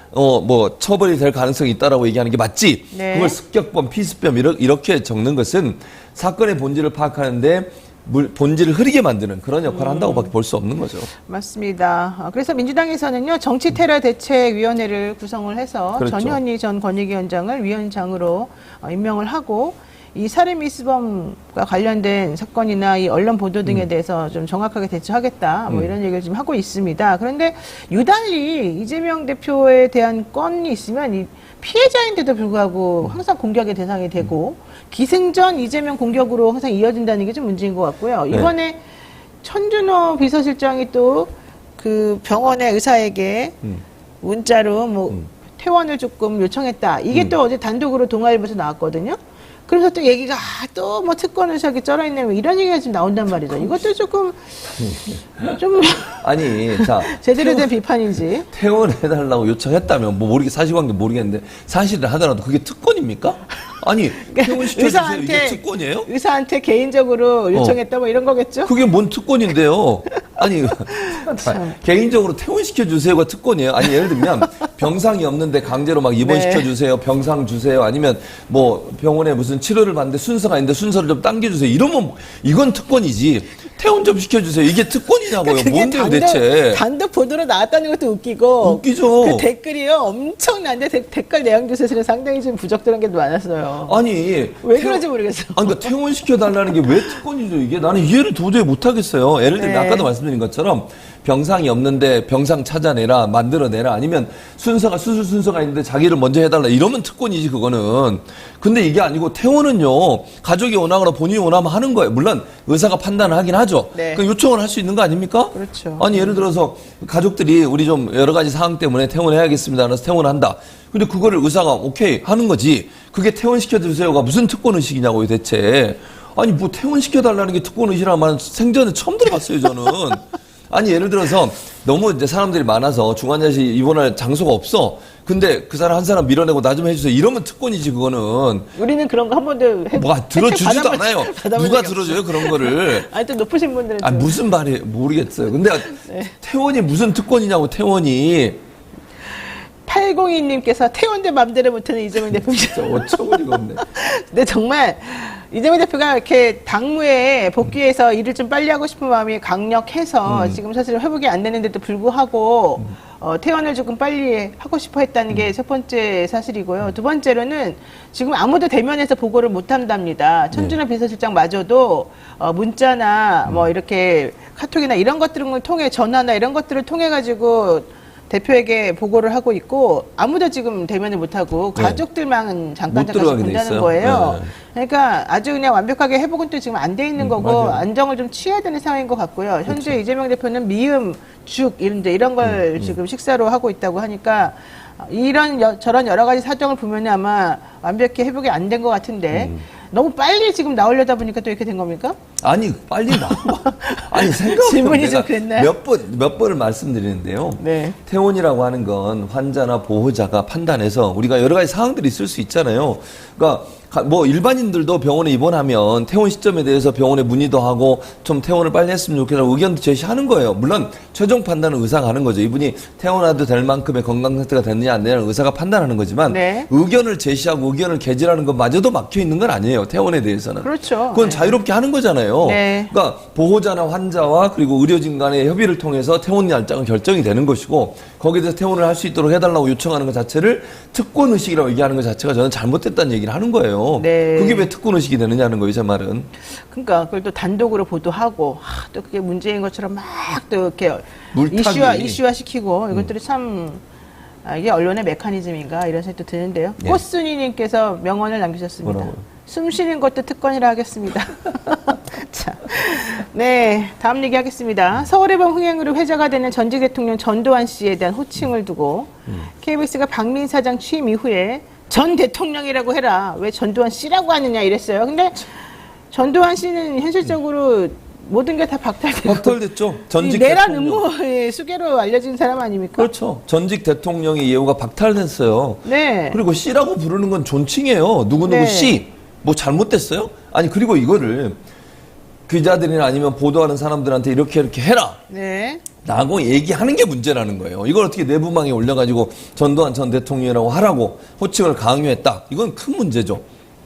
처벌이 될 가능성이 있다라고 얘기하는 게 맞지. 네. 그걸 습격범, 피습범 이렇게 적는 것은 사건의 본질을 파악하는데 본질을 흐리게 만드는 그런 역할을 한다고밖에 볼 수 없는 거죠. 맞습니다. 그래서 민주당에서는요 정치테러 대책위원회를 구성을 해서 그렇죠. 전현희 전 권익위원장을 위원장으로 임명을 하고 이 살인 미수범과 관련된 사건이나 이 언론 보도 등에 대해서 좀 정확하게 대처하겠다 뭐 이런 얘기를 지금 하고 있습니다. 그런데 유달리 이재명 대표에 대한 건이 있으면 이 피해자인데도 불구하고 항상 공격의 대상이 되고 기승전 이재명 공격으로 항상 이어진다는 게 좀 문제인 것 같고요. 이번에 천준호 비서실장이 또 그 병원의 의사에게 문자로 퇴원을 조금 요청했다. 이게 또 어제 단독으로 동아일보에서 나왔거든요. 그래서 또 얘기가 또 뭐 특권 의석이 쩔어있네 뭐 이런 얘기가 지금 나온단 말이죠. 이것도 조금 좀 아니, 자 제대로 된 비판인지. 퇴원해달라고 요청했다면 사실관계 모르겠는데 사실을 하더라도 그게 특권입니까? 아니, 퇴원시켜주세요. 이게 특권이에요? 의사한테 개인적으로 요청했다 뭐 이런 거겠죠? 그게 뭔 특권인데요? 아니, 개인적으로 퇴원시켜주세요가 특권이에요? 아니, 예를 들면 병상이 없는데 강제로 막 입원시켜주세요. 병상 주세요. 아니면 뭐 병원에 무슨 치료를 받는데 순서가 있는데 순서를 좀 당겨주세요. 이러면 이건 특권이지. 퇴원 좀 시켜주세요. 이게 특권이냐고요. 그게 뭔데요, 대체? 단독 보도로 나왔다는 것도 웃기고. 웃기죠. 그 댓글이요. 엄청난데 댓글 내용 조사실은 상당히 좀 부적절한 게 많았어요. 아니. 왜 그런지 모르겠어. 그러니까 퇴원시켜달라는 게 왜 특권이죠, 이게? 나는 이해를 도저히 못하겠어요. 예를 들면 아까도 말씀드린 것처럼 병상이 없는데 병상 찾아내라, 만들어내라, 아니면 수술 순서가 있는데 자기를 먼저 해달라, 이러면 특권이지, 그거는. 근데 이게 아니고 퇴원은요, 가족이 원하거나 본인이 원하면 하는 거예요. 물론 의사가 판단을 하긴 하죠. 네. 그 요청을 할 수 있는 거 아닙니까? 그렇죠. 아니, 예를 들어서 가족들이 우리 좀 여러 가지 상황 때문에 퇴원해야겠습니다. 그래서 퇴원한다. 근데 그거를 의사가 오케이 하는 거지. 그게 퇴원시켜주세요가 무슨 특권의식이냐고요, 대체. 아니, 뭐 퇴원시켜달라는 게 특권의식이라는 말은 생전에 처음 들어봤어요, 저는. 아니, 예를 들어서 너무 이제 사람들이 많아서 중환자실 입원할 장소가 없어. 근데 그 사람 한 사람 밀어내고 나 좀 해주세요. 이러면 특권이지, 그거는. 우리는 그런 거 한 번도 들어주지도 않아요. 누가 들어줘요, 그런 거를. 아니, 또 높으신 분들은. 아, 무슨 말이, 모르겠어요. 근데 퇴원이 무슨 특권이냐고, 퇴원이. 802님께서 퇴원대 맘대로 못하는 이재명 대표입니다. 어처구니가 없네. 근데 정말 이재명 대표가 이렇게 당무에 복귀해서 일을 좀 빨리 하고 싶은 마음이 강력해서 지금 사실 회복이 안 되는데도 불구하고 퇴원을 조금 빨리 하고 싶어 했다는 게 첫 번째 사실이고요. 두 번째로는 지금 아무도 대면에서 보고를 못 한답니다. 천준호 비서실장마저도 문자나 뭐 이렇게 카톡이나 이런 것들을 통해 전화나 이런 것들을 통해 가지고 대표에게 보고를 하고 있고 아무도 지금 대면을 못하고 가족들만 잠깐 본다는 거예요. 그러니까 아주 그냥 완벽하게 회복은 또 지금 안 돼 있는 거고 맞아요. 안정을 좀 취해야 되는 상황인 것 같고요. 현재 이재명 대표는 미음, 죽 이런 걸 지금 식사로 하고 있다고 하니까 저런 여러 가지 사정을 보면 아마 완벽히 회복이 안 된 것 같은데 너무 빨리 지금 나오려다 보니까 또 이렇게 된 겁니까? 아니, 빨리 나와. 아니, 생각해보면 질문이 좀 그랬나요? 몇 번을 말씀드리는데요. 네. 퇴원이라고 하는 건 환자나 보호자가 판단해서 우리가 여러 가지 상황들이 있을 수 있잖아요. 그러니까 뭐 일반인들도 병원에 입원하면 퇴원 시점에 대해서 병원에 문의도 하고 좀 퇴원을 빨리 했으면 좋겠다는 의견도 제시하는 거예요. 물론 최종 판단은 의사가 하는 거죠. 이분이 퇴원해도 될 만큼의 건강 상태가 됐느냐 안 되느냐 의사가 판단하는 거지만 네. 의견을 제시하고 의견을 개진하는 것마저도 막혀 있는 건 아니에요. 퇴원에 대해서는. 그렇죠. 그건 네. 자유롭게 하는 거잖아요. 네. 그러니까 보호자나 환자와 그리고 의료진 간의 협의를 통해서 퇴원 날짜가 결정이 되는 것이고 거기에 대해서 퇴원을 할 수 있도록 해달라고 요청하는 것 자체를 특권 의식이라고 얘기하는 것 자체가 저는 잘못됐다는 얘기를 하는 거예요. 네. 그게 왜 특권 의식이 되느냐는 거예요, 제 말은. 그러니까 그걸 또 단독으로 보도하고 또 그게 문제인 것처럼 막 또 이렇게 물타기. 이슈화 시키고 이것들이 참 이게 언론의 메커니즘인가 이런 생각도 드는데요. 네. 꽃순이님께서 명언을 남기셨습니다. 뭐라고요? 숨 쉬는 것도 특권이라 하겠습니다. 자, 네, 다음 얘기하겠습니다. 서울해방 흥행으로 회자가 되는 전직 대통령 전두환 씨에 대한 호칭을 두고 KBS가 박민 사장 취임 이후에 전 대통령이라고 해라. 왜 전두환 씨라고 하느냐 이랬어요. 근데 전두환 씨는 현실적으로 모든 게 다 박탈되고 박탈됐죠. 전직 내란 대통령. 음모의 수괴로 알려진 사람 아닙니까? 그렇죠. 전직 대통령의 예우가 박탈됐어요. 네. 그리고 씨라고 부르는 건 존칭이에요. 누구누구 네. 씨. 뭐 잘못됐어요? 아니 그리고 이거를 기자들이나 아니면 보도하는 사람들한테 이렇게 해라. 네. 라고 얘기하는 게 문제라는 거예요. 이걸 어떻게 내부망에 올려가지고 전두환 전 대통령이라고 하라고 호칭을 강요했다. 이건 큰 문제죠.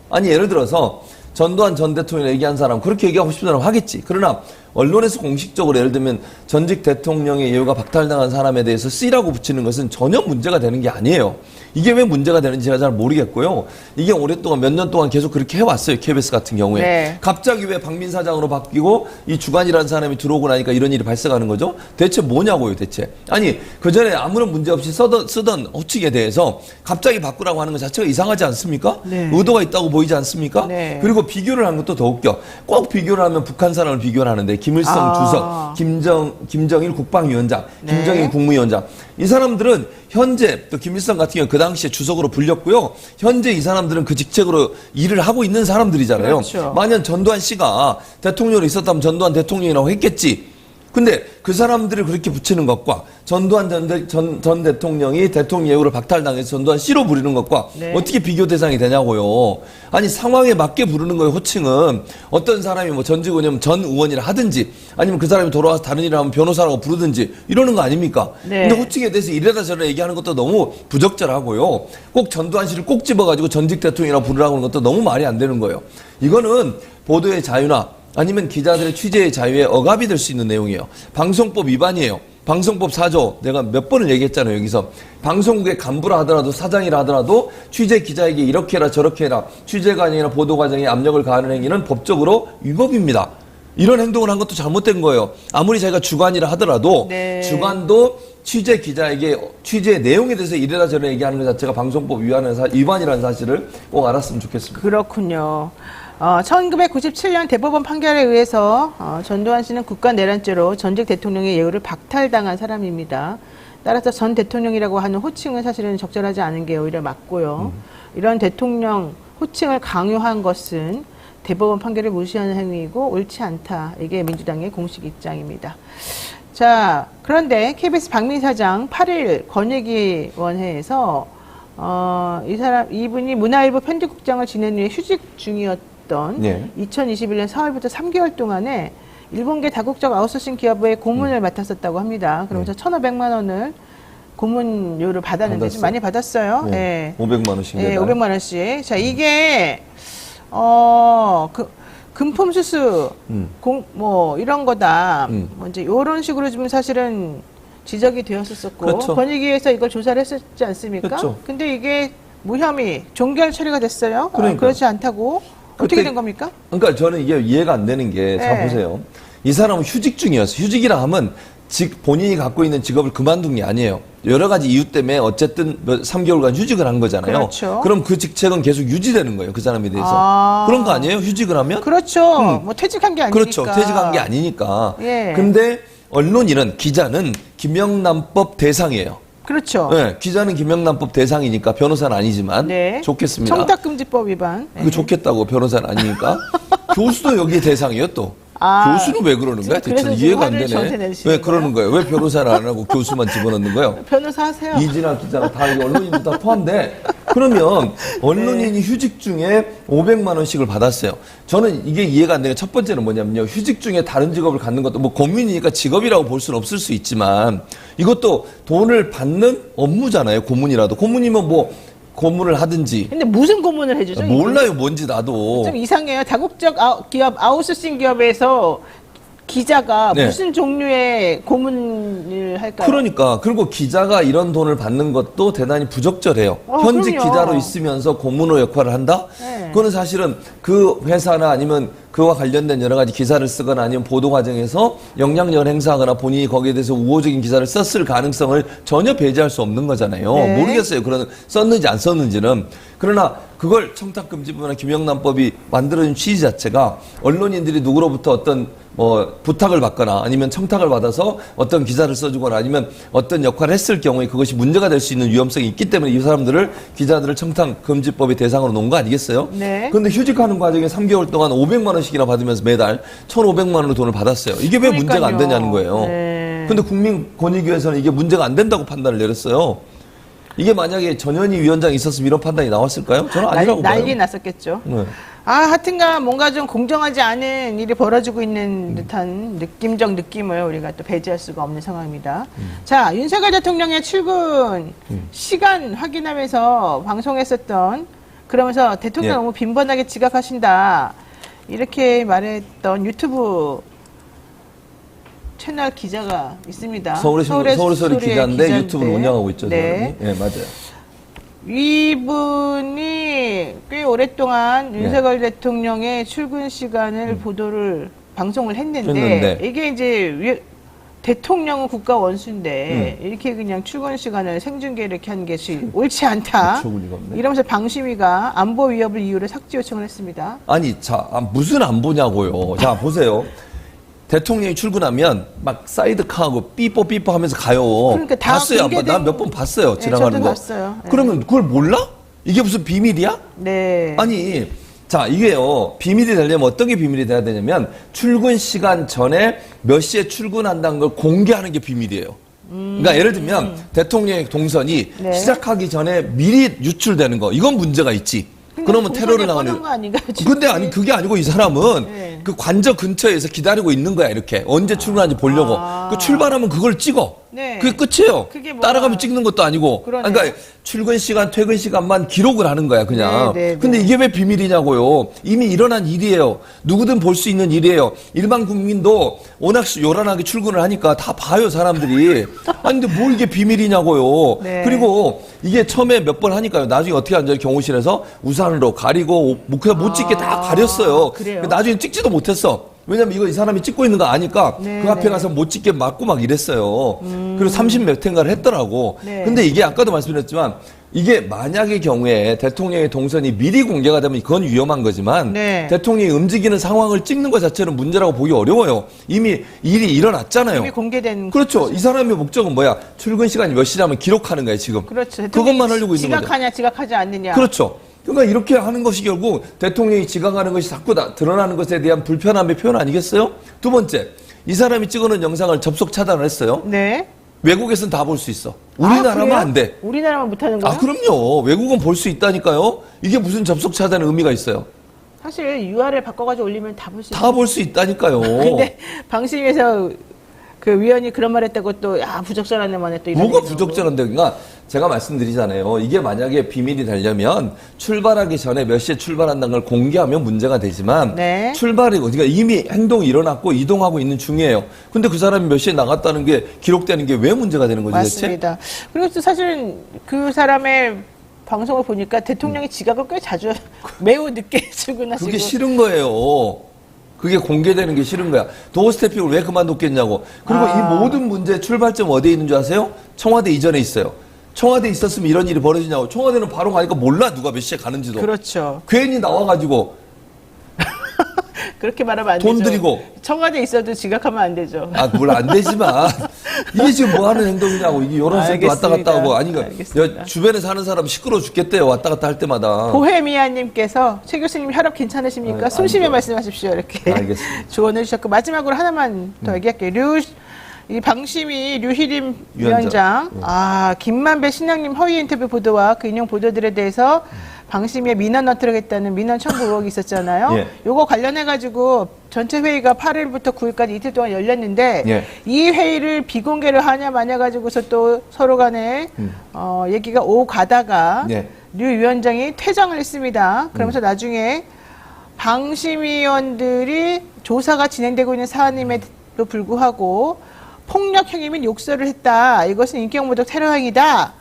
아니 예를 들어서 전두환 전 대통령 얘기한 사람 그렇게 얘기하고 싶은 사람 하겠지. 그러나 언론에서 공식적으로 예를 들면 전직 대통령의 예우가 박탈당한 사람에 대해서 C라고 붙이는 것은 전혀 문제가 되는 게 아니에요. 이게 왜 문제가 되는지 제가 잘 모르겠고요. 이게 오랫동안 몇 년 동안 계속 그렇게 해왔어요. KBS 같은 경우에. 네. 갑자기 왜 박민 사장으로 바뀌고 이 주간이라는 사람이 들어오고 나니까 이런 일이 발생하는 거죠? 대체 뭐냐고요, 대체. 아니, 그전에 아무런 문제 없이 쓰던 호칭에 대해서 갑자기 바꾸라고 하는 것 자체가 이상하지 않습니까? 네. 의도가 있다고 보이지 않습니까? 네. 그리고 비교를 한 것도 더 웃겨. 꼭 비교를 하면 북한 사람을 비교를 하는데 김일성 주석, 김정일 국방위원장, 네. 김정일 국무위원장. 이 사람들은 현재 또 김일성 같은 경우 그 당시에 주석으로 불렸고요. 현재 이 사람들은 그 직책으로 일을 하고 있는 사람들이잖아요. 그렇죠. 만약 전두환 씨가 대통령으로 있었다면 전두환 대통령이라고 했겠지. 근데 그 사람들을 그렇게 붙이는 것과 전두환 전 대통령이 대통령 예우를 박탈당해서 전두환 씨로 부르는 것과 네. 어떻게 비교 대상이 되냐고요. 아니 상황에 맞게 부르는 거예요. 호칭은 어떤 사람이 뭐 전직 의원 전 의원이라 하든지 아니면 그 사람이 돌아와서 다른 일을 하면 변호사라고 부르든지 이러는 거 아닙니까? 네. 근데 호칭에 대해서 이래라 저래라 얘기하는 것도 너무 부적절하고요. 꼭 전두환 씨를 꼭 집어가지고 전직 대통령이라고 부르라고 하는 것도 너무 말이 안 되는 거예요. 이거는 보도의 자유나 아니면 기자들의 취재의 자유에 억압이 될 수 있는 내용이에요. 방송법 위반이에요. 방송법 4조 내가 몇 번을 얘기했잖아요. 여기서 방송국의 간부라 하더라도 사장이라 하더라도 취재 기자에게 이렇게 해라 저렇게 해라 취재가 아니라 보도 과정에 압력을 가하는 행위는 법적으로 위법입니다. 이런 행동을 한 것도 잘못된 거예요. 아무리 자기가 주관이라 하더라도 네. 주관도 취재 기자에게 취재 내용에 대해서 이래라 저래라 얘기하는 것 자체가 방송법 위반이라는 사실을 꼭 알았으면 좋겠습니다. 그렇군요. 1997년 대법원 판결에 의해서 전두환 씨는 국가내란죄로 전직 대통령의 예우를 박탈당한 사람입니다. 따라서 전 대통령이라고 하는 호칭은 사실은 적절하지 않은 게 오히려 맞고요. 이런 대통령 호칭을 강요한 것은 대법원 판결을 무시하는 행위이고 옳지 않다. 이게 민주당의 공식 입장입니다. 자, 그런데 KBS 박민 사장 8일 권익위원회에서 이분이 문화일보 편집국장을 지낸 후에 휴직 중이었던 네. 2021년 4월부터 3개월 동안에 일본계 다국적 아웃소싱 기업의 고문을 맡았었다고 합니다. 그러면서 1,500만 원을 고문료를 받았는데 좀 받았어요. 많이 받았어요. 네. 네. 500만 원씩. 네, 매달. 500만 원씩. 자, 이게 금품 수수, 뭐 이런 거다. 뭐 이제 이런 식으로 좀 사실은 지적이 되었었고 그렇죠. 권익위에서 이걸 조사를 했었지 않습니까? 그렇죠. 근데 이게 무혐의 종결 처리가 됐어요. 그러니까요. 그렇지 않다고 어떻게 그때- 된 겁니까? 그러니까 저는 이게 이해가 안 되는 게, 자 네. 보세요. 이 사람은 휴직 중이었어요. 휴직이라 하면 본인이 갖고 있는 직업을 그만둔 게 아니에요. 여러 가지 이유 때문에 어쨌든 3개월간 휴직을 한 거잖아요. 그렇죠. 그럼 그 직책은 계속 유지되는 거예요. 그 사람에 대해서. 아. 그런 거 아니에요? 휴직을 하면? 그렇죠. 뭐 퇴직한 게 아니니까. 그렇죠. 퇴직한 게 아니니까. 예. 근데 언론인은, 기자는 김영란법 대상이에요. 그렇죠. 네, 기자는 김영란법 대상이니까 변호사는 아니지만 네. 좋겠습니다. 청탁금지법 위반. 네. 그거 좋겠다고 변호사는 아니니까. 교수도 여기에 대상이에요 또. 교수는 왜 그러는 거야? 그래서 대체 이해가 안 화를 저한테 되네. 내시는 왜 그러는 거예요? 왜 변호사를 안 하고 교수만 집어넣는 거예요? 변호사 하세요. 이진아 기자가 다 이게 언론인도 다 포함돼. 그러면 언론인이 휴직 중에 500만 원씩을 받았어요. 저는 이게 이해가 안 되는 게 첫 번째는 뭐냐면요. 휴직 중에 다른 직업을 갖는 것도 뭐 고문이니까 직업이라고 볼 수는 없을 수 있지만 이것도 돈을 받는 업무잖아요. 고문이라도. 고문이면 뭐 고문을 하든지. 근데 무슨 고문을 해주죠? 몰라요. 뭔지 나도. 좀 이상해요. 다국적 기업, 아웃소싱 기업에서 기자가 네. 무슨 종류의 고문을 할까요? 그러니까 그리고 기자가 이런 돈을 받는 것도 대단히 부적절해요. 현직 그럼요. 기자로 있으면서 고문호 역할을 한다? 네. 그거는 사실은 그 회사나 아니면 그와 관련된 여러 가지 기사를 쓰거나 아니면 보도 과정에서 영향력을 행사하거나 본인이 거기에 대해서 우호적인 기사를 썼을 가능성을 전혀 배제할 수 없는 거잖아요. 네. 모르겠어요. 그런 썼는지 안 썼는지는. 그러나 그걸 청탁금지법이나 김영란법이 만들어진 취지 자체가 언론인들이 누구로부터 어떤 뭐 부탁을 받거나 아니면 청탁을 받아서 어떤 기사를 써주거나 아니면 어떤 역할을 했을 경우에 그것이 문제가 될 수 있는 위험성이 있기 때문에 이 사람들을 기자들을 청탁금지법의 대상으로 놓은 거 아니겠어요? 네. 그런데 휴직하는 과정에 3개월 동안 500만 원씩이나 받으면서 매달 1,500만 원의 돈을 받았어요. 이게 왜 문제가 안 되냐는 거예요. 네. 근데 국민권익위에서는 이게 문제가 안 된다고 판단을 내렸어요. 이게 만약에 전현희 위원장이 있었으면 이런 판단이 나왔을까요? 저는 아니라고 봐요. 난리 났었겠죠. 네. 하여튼간 뭔가 좀 공정하지 않은 일이 벌어지고 있는 듯한 느낌적 느낌을 우리가 또 배제할 수가 없는 상황입니다. 자, 윤석열 대통령의 출근 시간 확인하면서 방송했었던 그러면서 대통령 예. 너무 빈번하게 지각하신다. 이렇게 말했던 유튜브 채널 기자가 있습니다. 서울의 소리 기자인데 유튜브를 운영하고 있죠. 네. 네, 맞아요. 이분이 꽤 오랫동안 네. 윤석열 대통령의 출근 시간을 보도를 방송을 했는데 했는데. 이게 이제 대통령은 국가 원수인데 이렇게 그냥 출근 시간을 생중계 이렇게 하는 것이 옳지 않다. 어처구니가 없네. 이러면서 방심위가 안보 위협을 이유로 삭제 요청을 했습니다. 아니, 자, 무슨 안 보냐고요. 자, 보세요. 대통령이 출근하면 막 사이드카하고 삐뽀 하면서 가요. 그러니까 다 봤어요? 공개된- 난 몇 번 봤어요. 네, 지나가는 저도 거. 봤어요. 네. 그러면 그걸 몰라? 이게 무슨 비밀이야? 네. 아니, 자, 이게요. 비밀이 되려면 어떤 게 비밀이 돼야 되냐면 출근 시간 전에 몇 시에 출근한다는 걸 공개하는 게 비밀이에요. 그러니까 예를 들면 대통령의 동선이 네. 시작하기 전에 미리 유출되는 거. 이건 문제가 있지. 그러면 테러를 나가는 나가는 거 아닌가요? 근데 아니 그게 아니고 이 사람은 네. 그 관저 근처에서 기다리고 있는 거야 이렇게 언제 출근하는지 보려고 그 출발하면 그걸 찍어 네. 그게 끝이에요. 그게 뭐가- 따라가면 찍는 것도 아니고 그러네요. 그러니까 출근 시간 퇴근 시간만 기록을 하는 거야 그냥. 네, 네, 근데 네. 이게 왜 비밀이냐고요. 이미 일어난 일이에요. 누구든 볼 수 있는 일이에요. 일반 국민도 워낙 요란하게 출근을 하니까 다 봐요 사람들이. 아니 근데 뭘 이게 비밀이냐고요. 네. 그리고 이게 처음에 몇 번 하니까요. 나중에 어떻게 앉아요? 경호실에서 우산으로 가리고 그냥 못 찍게 다 가렸어요. 그래요? 나중에 찍지도 못했어. 왜냐면 이거 이 사람이 찍고 있는 거 아니까 네, 그 앞에 네. 가서 못 찍게 막고 막 이랬어요. 그리고 30몇 회인가를 했더라고. 네. 근데 이게 아까도 말씀드렸지만 이게 만약의 경우에 대통령의 동선이 미리 공개가 되면 그건 위험한 거지만 네. 대통령이 움직이는 상황을 찍는 것 자체는 문제라고 보기 어려워요. 이미 일이 일어났잖아요. 이미 공개된 그렇죠. 이 사람의 목적은 뭐야? 출근 시간이 몇 시라면 기록하는 거예요, 지금. 그렇죠. 그것만 하려고 있는 거죠. 지각하냐 지각하지 않느냐. 그렇죠. 그러니까 이렇게 하는 것이 결국 대통령이 지각하는 것이 자꾸 드러나는 것에 대한 불편함의 표현 아니겠어요? 두 번째, 이 사람이 찍어놓은 영상을 접속 차단을 했어요. 네. 외국에서는 다 볼 수 있어. 우리나라만 그래요? 안 돼. 우리나라만 못하는 거예요? 아, 그럼요. 외국은 볼 수 있다니까요. 이게 무슨 접속 차단의 의미가 있어요? 사실 URL 바꿔가지고 올리면 다 볼 수 있어요. 다 볼 수 있다니까요. 근데 방심위에서 그 위원이 그런 말 했다고 또 부적절한 말에 또 이런 뭐가 얘기 나오고. 부적절한데? 그러니까 제가 말씀드리잖아요. 이게 만약에 비밀이 되려면 출발하기 전에 몇 시에 출발한다는 걸 공개하면 문제가 되지만 네. 출발이고 그러니까 이미 행동이 일어났고 이동하고 있는 중이에요. 근데 그 사람이 몇 시에 나갔다는 게 기록되는 게 왜 문제가 되는 거지 대체? 맞습니다. 그리고 또 사실은 그 사람의 방송을 보니까 대통령이 지각을 꽤 자주 매우 늦게 출근하시고 그게 싫은 거예요. 그게 공개되는 게 싫은 거야. 도어 스태핑을 왜 그만뒀겠냐고. 그리고 이 모든 문제의 출발점 어디에 있는 줄 아세요? 청와대 이전에 있어요. 청와대에 있었으면 이런 일이 벌어지냐고. 청와대는 바로 가니까 몰라 누가 몇 시에 가는지도. 그렇죠. 괜히 나와가지고 그렇게 말하면 안 돈 되죠. 들이고 청와대에 있어도 지각하면 안 되죠. 아, 물론 안 되지만 이게 지금 뭐 하는 행동이냐고. 이게 여론센터 왔다 갔다 하고 아니 알겠습니다. 주변에 사는 사람 시끄러워 죽겠대요. 왔다 갔다 할 때마다. 보헤미아님께서 최 교수님 혈압 괜찮으십니까? 아, 숨 쉬며 아니죠. 말씀하십시오. 이렇게 알겠습니다. 조언해 주셨고 마지막으로 하나만 더 얘기할게요. 이 방심위 류희림 위원장. 위원장, 김만배 신앙님 허위 인터뷰 보도와 그 인용 보도들에 대해서 방심위에 민원 넣도록 했다는 민원 청구 의혹이 있었잖아요. 예. 요거 관련해가지고 전체 회의가 8일부터 9일까지 이틀 동안 열렸는데 예. 이 회의를 비공개를 하냐 마냐 가지고서 또 서로 간에 얘기가 오가다가 예. 류 위원장이 퇴장을 했습니다. 그러면서 나중에 방심위원들이 조사가 진행되고 있는 사안임에도 불구하고 폭력 행위 및 욕설을 했다. 이것은 인격모독 테러 행위다.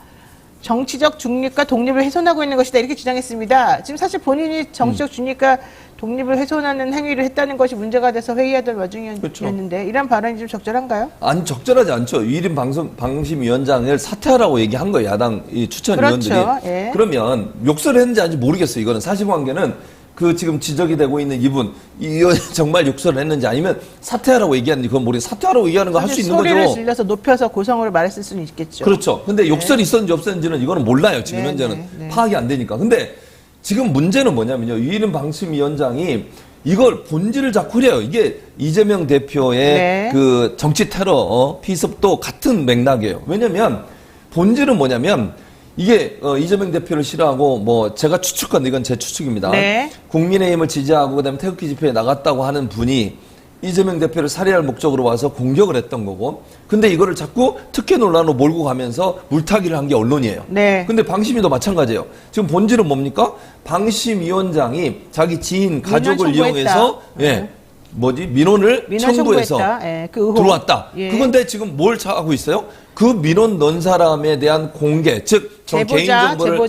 정치적 중립과 독립을 훼손하고 있는 것이다. 이렇게 주장했습니다. 지금 사실 본인이 정치적 중립과 독립을 훼손하는 행위를 했다는 것이 문제가 돼서 회의하던 와중이었는데 그렇죠. 이런 발언이 좀 적절한가요? 아니 적절하지 않죠. 유일인 방심위원장을 사퇴하라고 얘기한 거예요. 야당 이 추천위원들이. 그렇죠. 예. 그러면 욕설을 했는지 아닌지 모르겠어요. 이거는 사실관계는 그 지금 지적이 되고 있는 이분 이 정말 욕설을 했는지 아니면 사퇴하라고 얘기하는지 그건 모르겠어요. 사퇴하라고 얘기하는 거 할 수 있는 소리를 거죠. 질러서 높여서 고성으로 말했을 수는 있겠죠. 그렇죠. 근데 욕설이 있었는지 없었는지는 이거는 몰라요. 지금 네, 현재는 네. 파악이 안 되니까. 근데 지금 문제는 뭐냐면요. 유일인 방심위원장이 이걸 본질을 자꾸 그래요. 이게 이재명 대표의 네. 그 정치 테러 피습도 같은 맥락이에요. 왜냐면 본질은 뭐냐면 이게 이재명 대표를 싫어하고 뭐 제가 추측건 이건 제 추측입니다. 네. 국민의힘을 지지하고 그다음에 태극기 집회에 나갔다고 하는 분이 이재명 대표를 살해할 목적으로 와서 공격을 했던 거고, 근데 이거를 자꾸 특혜 논란으로 몰고 가면서 물타기를 한 게 언론이에요. 네. 근데 방심위도 마찬가지예요. 지금 본질은 뭡니까? 방심위원장이 자기 지인 가족을 청구했다. 이용해서 민원을 민원 청구해서 청구했다. 예, 그 의혹. 들어왔다. 예. 그건데 지금 뭘 하고 있어요? 그 민원 넣은 사람에 대한 공개, 즉 전 개인정보를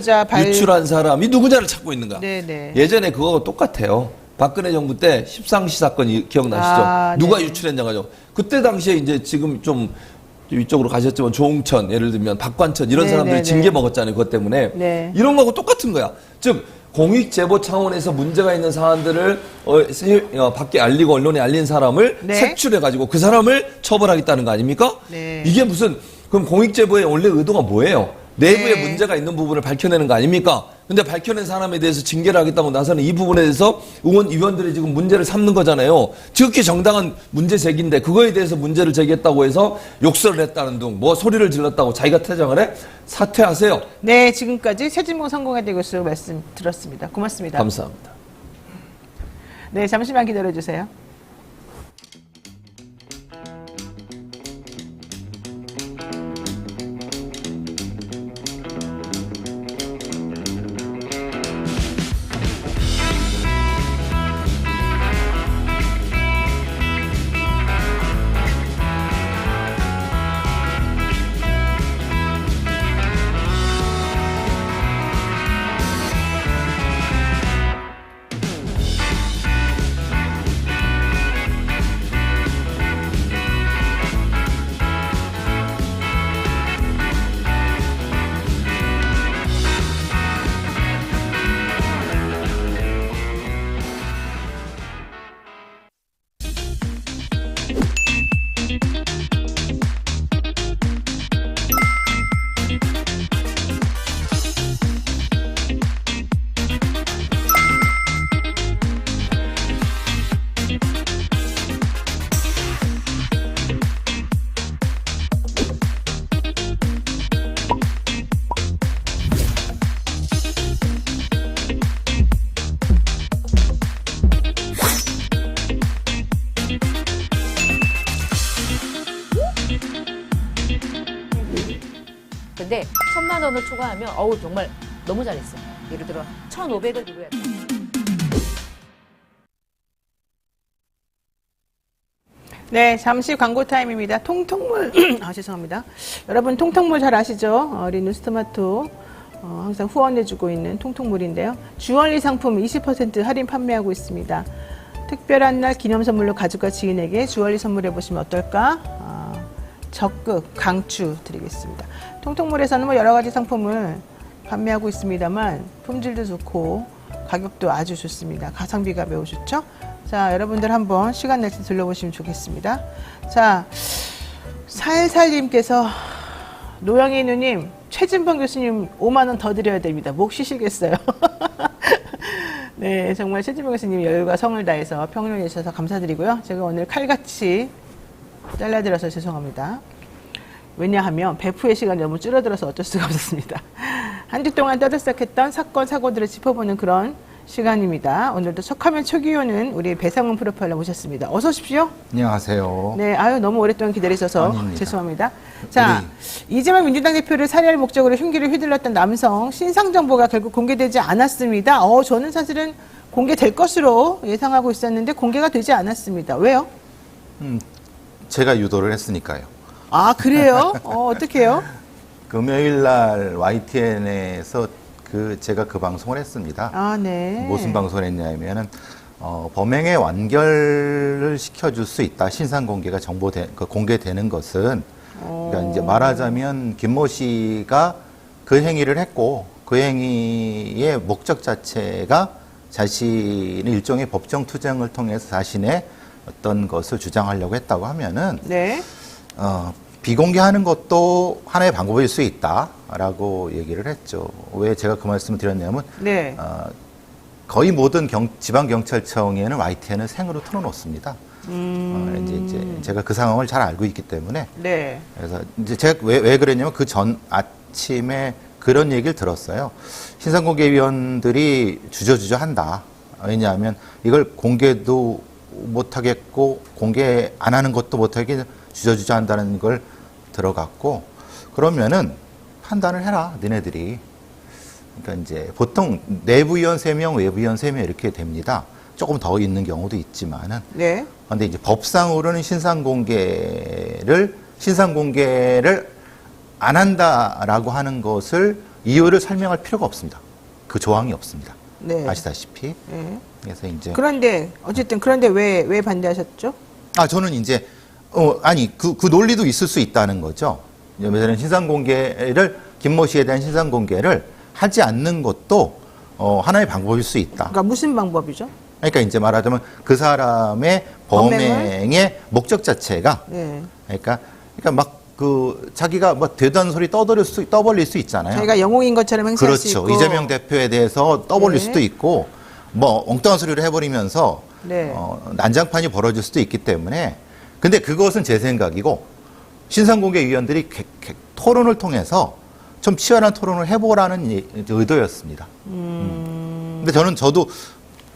유출한 사람이 누구냐를 찾고 있는 거야. 네네. 예전에 그거 똑같아요. 박근혜 정부 때 십상시 사건 기억나시죠? 아, 누가 네. 유출했냐가죠. 그때 당시에 이제 지금 좀 이쪽으로 가셨지만 조홍천, 예를 들면 박관천 이런 네, 사람들이 네, 징계 네. 먹었잖아요. 그것 때문에. 네. 이런 거하고 똑같은 거야. 즉 공익 제보 차원에서 문제가 있는 사안들을 밖에 알리고 언론에 알린 사람을 네. 색출해 가지고 그 사람을 처벌하겠다는 거 아닙니까? 네. 이게 무슨 그럼 공익 제보의 원래 의도가 뭐예요? 내부에 네. 문제가 있는 부분을 밝혀내는 거 아닙니까? 근데 밝혀낸 사람에 대해서 징계를 하겠다고 나서는 이 부분에 대해서 의원들이 지금 문제를 삼는 거잖아요. 지극히 정당한 문제 제기인데 그거에 대해서 문제를 제기했다고 해서 욕설을 했다는 둥, 뭐 소리를 질렀다고 자기가 퇴장을 해? 사퇴하세요. 네, 지금까지 최진봉 성공회대 교수 말씀 들었습니다. 고맙습니다. 감사합니다. 네, 잠시만 기다려주세요. 근데 1,000만 원을 초과하면 정말 너무 잘했어. 예를 들어 1,500을 누려야 돼. 네, 잠시 광고 타임입니다. 통통물, 죄송합니다. 여러분, 통통물 잘 아시죠? 리누스토마토, 항상 후원해주고 있는 통통물인데요. 주얼리 상품 20% 할인 판매하고 있습니다. 특별한 날 기념 선물로 가족과 지인에게 주얼리 선물해보시면 어떨까? 적극, 강추 드리겠습니다. 통통물에서는 뭐 여러 가지 상품을 판매하고 있습니다만, 품질도 좋고, 가격도 아주 좋습니다. 가성비가 매우 좋죠? 자, 여러분들 한번 시간 낼 때 들러보시면 좋겠습니다. 자, 414님께서 노영희 누님, 최진범 교수님 5만 원 더 드려야 됩니다. 목 쉬시겠어요? 네, 정말 최진범 교수님 여유가 성을 다해서 평론해 주셔서 감사드리고요. 제가 오늘 칼같이 잘라드려서 죄송합니다. 왜냐하면 배프의 시간이 너무 줄어들어서 어쩔 수가 없었습니다. 한 주 동안 떠들썩했던 사건, 사고들을 짚어보는 그런 시간입니다. 오늘도 척하면 초기호는 우리 배상훈 프로파일러 모셨습니다. 어서 오십시오. 안녕하세요. 네, 아유, 너무 오랫동안 기다리셔서 아닙니다. 죄송합니다. 자, 이재명 민주당 대표를 살해할 목적으로 흉기를 휘둘렀던 남성 신상 정보가 결국 공개되지 않았습니다. 저는 사실은 공개될 것으로 예상하고 있었는데 공개가 되지 않았습니다. 왜요? 제가 유도를 했으니까요. 아, 그래요? 어떡해요? 금요일 날 YTN에서 제가 그 방송을 했습니다. 아, 네. 무슨 방송을 했냐면은 범행의 완결을 시켜줄 수 있다. 신상 공개가 공개되는 것은 그러니까 이제 말하자면 김모 씨가 그 행위를 했고 그 행위의 목적 자체가 자신의 일종의 법정 투쟁을 통해서 자신의 어떤 것을 주장하려고 했다고 하면은 네. 비공개하는 것도 하나의 방법일 수 있다라고 얘기를 했죠. 왜 제가 그 말씀을 드렸냐면 네. 거의 모든 지방경찰청에는 YTN을 생으로 틀어놓습니다. 이제 제가 그 상황을 잘 알고 있기 때문에 네. 그래서 이제 제가 왜 그랬냐면 그 전 아침에 그런 얘기를 들었어요. 신상공개위원들이 주저주저한다. 왜냐하면 이걸 공개도 못하겠고 공개 안 하는 것도 못하게 주저주저한다는 걸 들어갔고 그러면은 판단을 해라 니네들이. 그러니까 이제 보통 내부위원 3명, 외부위원 3명 이렇게 됩니다. 조금 더 있는 경우도 있지만은. 네. 근데 이제 법상으로는 신상 공개를 안 한다라고 하는 것을 이유를 설명할 필요가 없습니다. 그 조항이 없습니다. 네. 아시다시피. 네. 그래서 이제 그런데 왜 반대하셨죠? 저는 이제 그 논리도 있을 수 있다는 거죠. 왜냐하면 신상 공개를 김모 씨에 대한 신상 공개를 하지 않는 것도 하나의 방법일 수 있다. 그러니까 무슨 방법이죠? 그러니까 이제 말하자면 그 사람의 범행의 목적 자체가 네. 그러니까 막 자기가 뭐 되던 소리 떠벌릴 수 있잖아요. 자기가 영웅인 것처럼 행세할 수 있고. 그렇죠. 이재명 대표에 대해서 떠벌릴 네. 수도 있고 뭐 엉뚱한 소리를 해버리면서 네. 난장판이 벌어질 수도 있기 때문에 근데 그것은 제 생각이고 신상공개위원들이 토론을 통해서 좀 치열한 토론을 해보라는 의도였습니다. 근데 저도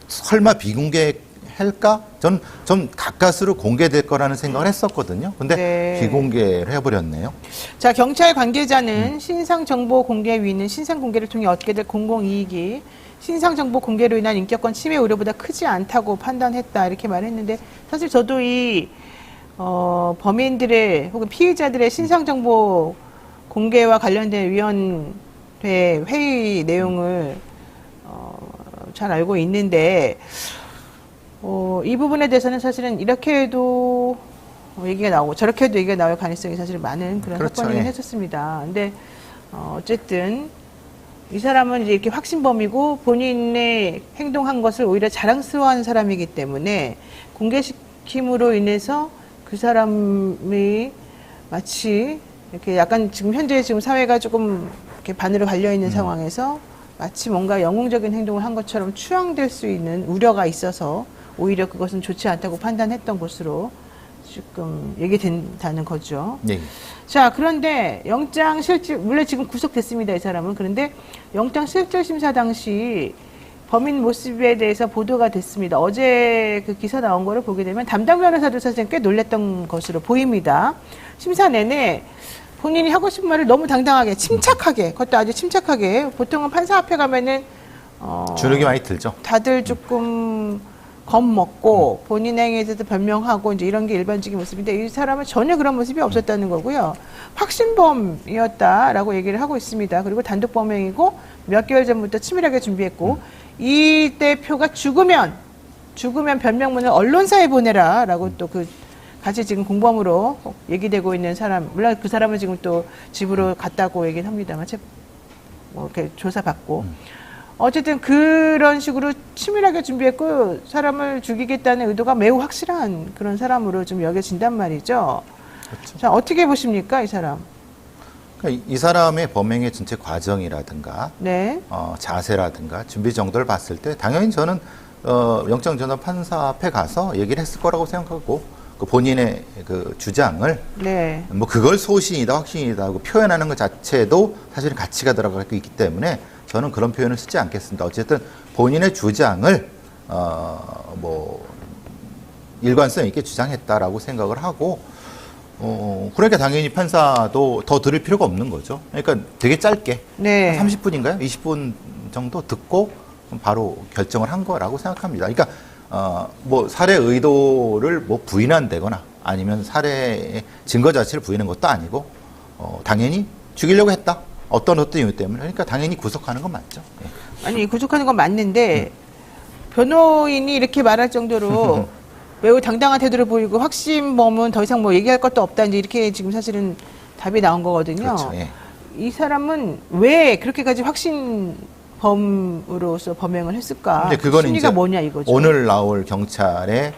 설마 비공개할까? 전 좀 가까스로 공개될 거라는 생각을 했었거든요. 근데 네. 비공개를 해버렸네요. 자, 경찰 관계자는 신상정보공개위는 신상공개를 통해 얻게 될 공공이익이 신상정보 공개로 인한 인격권 침해 우려보다 크지 않다고 판단했다 이렇게 말했는데 사실 저도 이 범인들의 혹은 피의자들의 신상정보 공개와 관련된 위원회 회의 내용을 잘 알고 있는데 이 부분에 대해서는 사실은 이렇게도 얘기가 나오고 저렇게도 얘기가 나올 가능성이 사실 많은 그런 그렇죠. 사건이긴 예. 했었습니다. 근데 어쨌든 이 사람은 이제 이렇게 확신범이고 본인의 행동한 것을 오히려 자랑스러워하는 사람이기 때문에 공개시킴으로 인해서 그 사람이 마치 이렇게 약간 지금 현재 사회가 조금 이렇게 반으로 갈려 있는 상황에서 마치 뭔가 영웅적인 행동을 한 것처럼 추앙될 수 있는 우려가 있어서 오히려 그것은 좋지 않다고 판단했던 것으로 지금 얘기된다는 거죠. 네. 자, 그런데 물론 지금 구속됐습니다, 이 사람은. 그런데 영장실질심사 당시 범인 모습에 대해서 보도가 됐습니다. 어제 그 기사 나온 거를 보게 되면 담당 변호사도 사실 꽤 놀랬던 것으로 보입니다. 심사 내내 본인이 하고 싶은 말을 너무 당당하게, 침착하게, 그것도 아주 침착하게, 보통은 판사 앞에 가면은, 주눅이 많이 들죠. 다들 조금 겁먹고 본인의 행위에 대해서 변명하고 이제 이런 게 일반적인 모습인데 이 사람은 전혀 그런 모습이 없었다는 거고요. 확신범이었다라고 얘기를 하고 있습니다. 그리고 단독 범행이고 몇 개월 전부터 치밀하게 준비했고 이 대표가 죽으면 변명문을 언론사에 보내라라고 또 같이 지금 공범으로 얘기되고 있는 사람, 물론 그 사람은 지금 또 집으로 갔다고 얘기는 합니다만, 이렇게 조사받고. 어쨌든 그런 식으로 치밀하게 준비했고 사람을 죽이겠다는 의도가 매우 확실한 그런 사람으로 좀 여겨진단 말이죠. 그렇죠. 자, 어떻게 보십니까, 이 사람? 그러니까 이 사람의 범행의 전체 과정이라든가 네. 자세라든가 준비 정도를 봤을 때 당연히 저는 영장전담 판사 앞에 가서 얘기를 했을 거라고 생각하고 그 본인의 그 주장을 네. 뭐 그걸 소신이다 확신이다 하고 표현하는 것 자체도 사실은 가치가 들어가고 있기 때문에 저는 그런 표현을 쓰지 않겠습니다. 어쨌든 본인의 주장을 뭐 일관성 있게 주장했다라고 생각을 하고 그러니까 당연히 판사도 더 들을 필요가 없는 거죠. 그러니까 되게 짧게 네. 30분인가요? 20분 정도 듣고 바로 결정을 한 거라고 생각합니다. 그러니까 뭐 살해 의도를 뭐 부인한다거나 아니면 살해의 증거 자체를 부인한 것도 아니고 당연히 죽이려고 했다. 어떤 이유 때문에. 그러니까 당연히 구속하는 건 맞죠. 예. 아니, 구속하는 건 맞는데 변호인이 이렇게 말할 정도로 매우 당당한 태도를 보이고 확신범은 더 이상 뭐 얘기할 것도 없다. 이제 이렇게 지금 사실은 답이 나온 거거든요. 그렇죠. 예. 이 사람은 왜 그렇게까지 확신범으로서 범행을 했을까? 근데 그거는 심리가 이제 뭐냐 이거죠. 오늘 나올 경찰의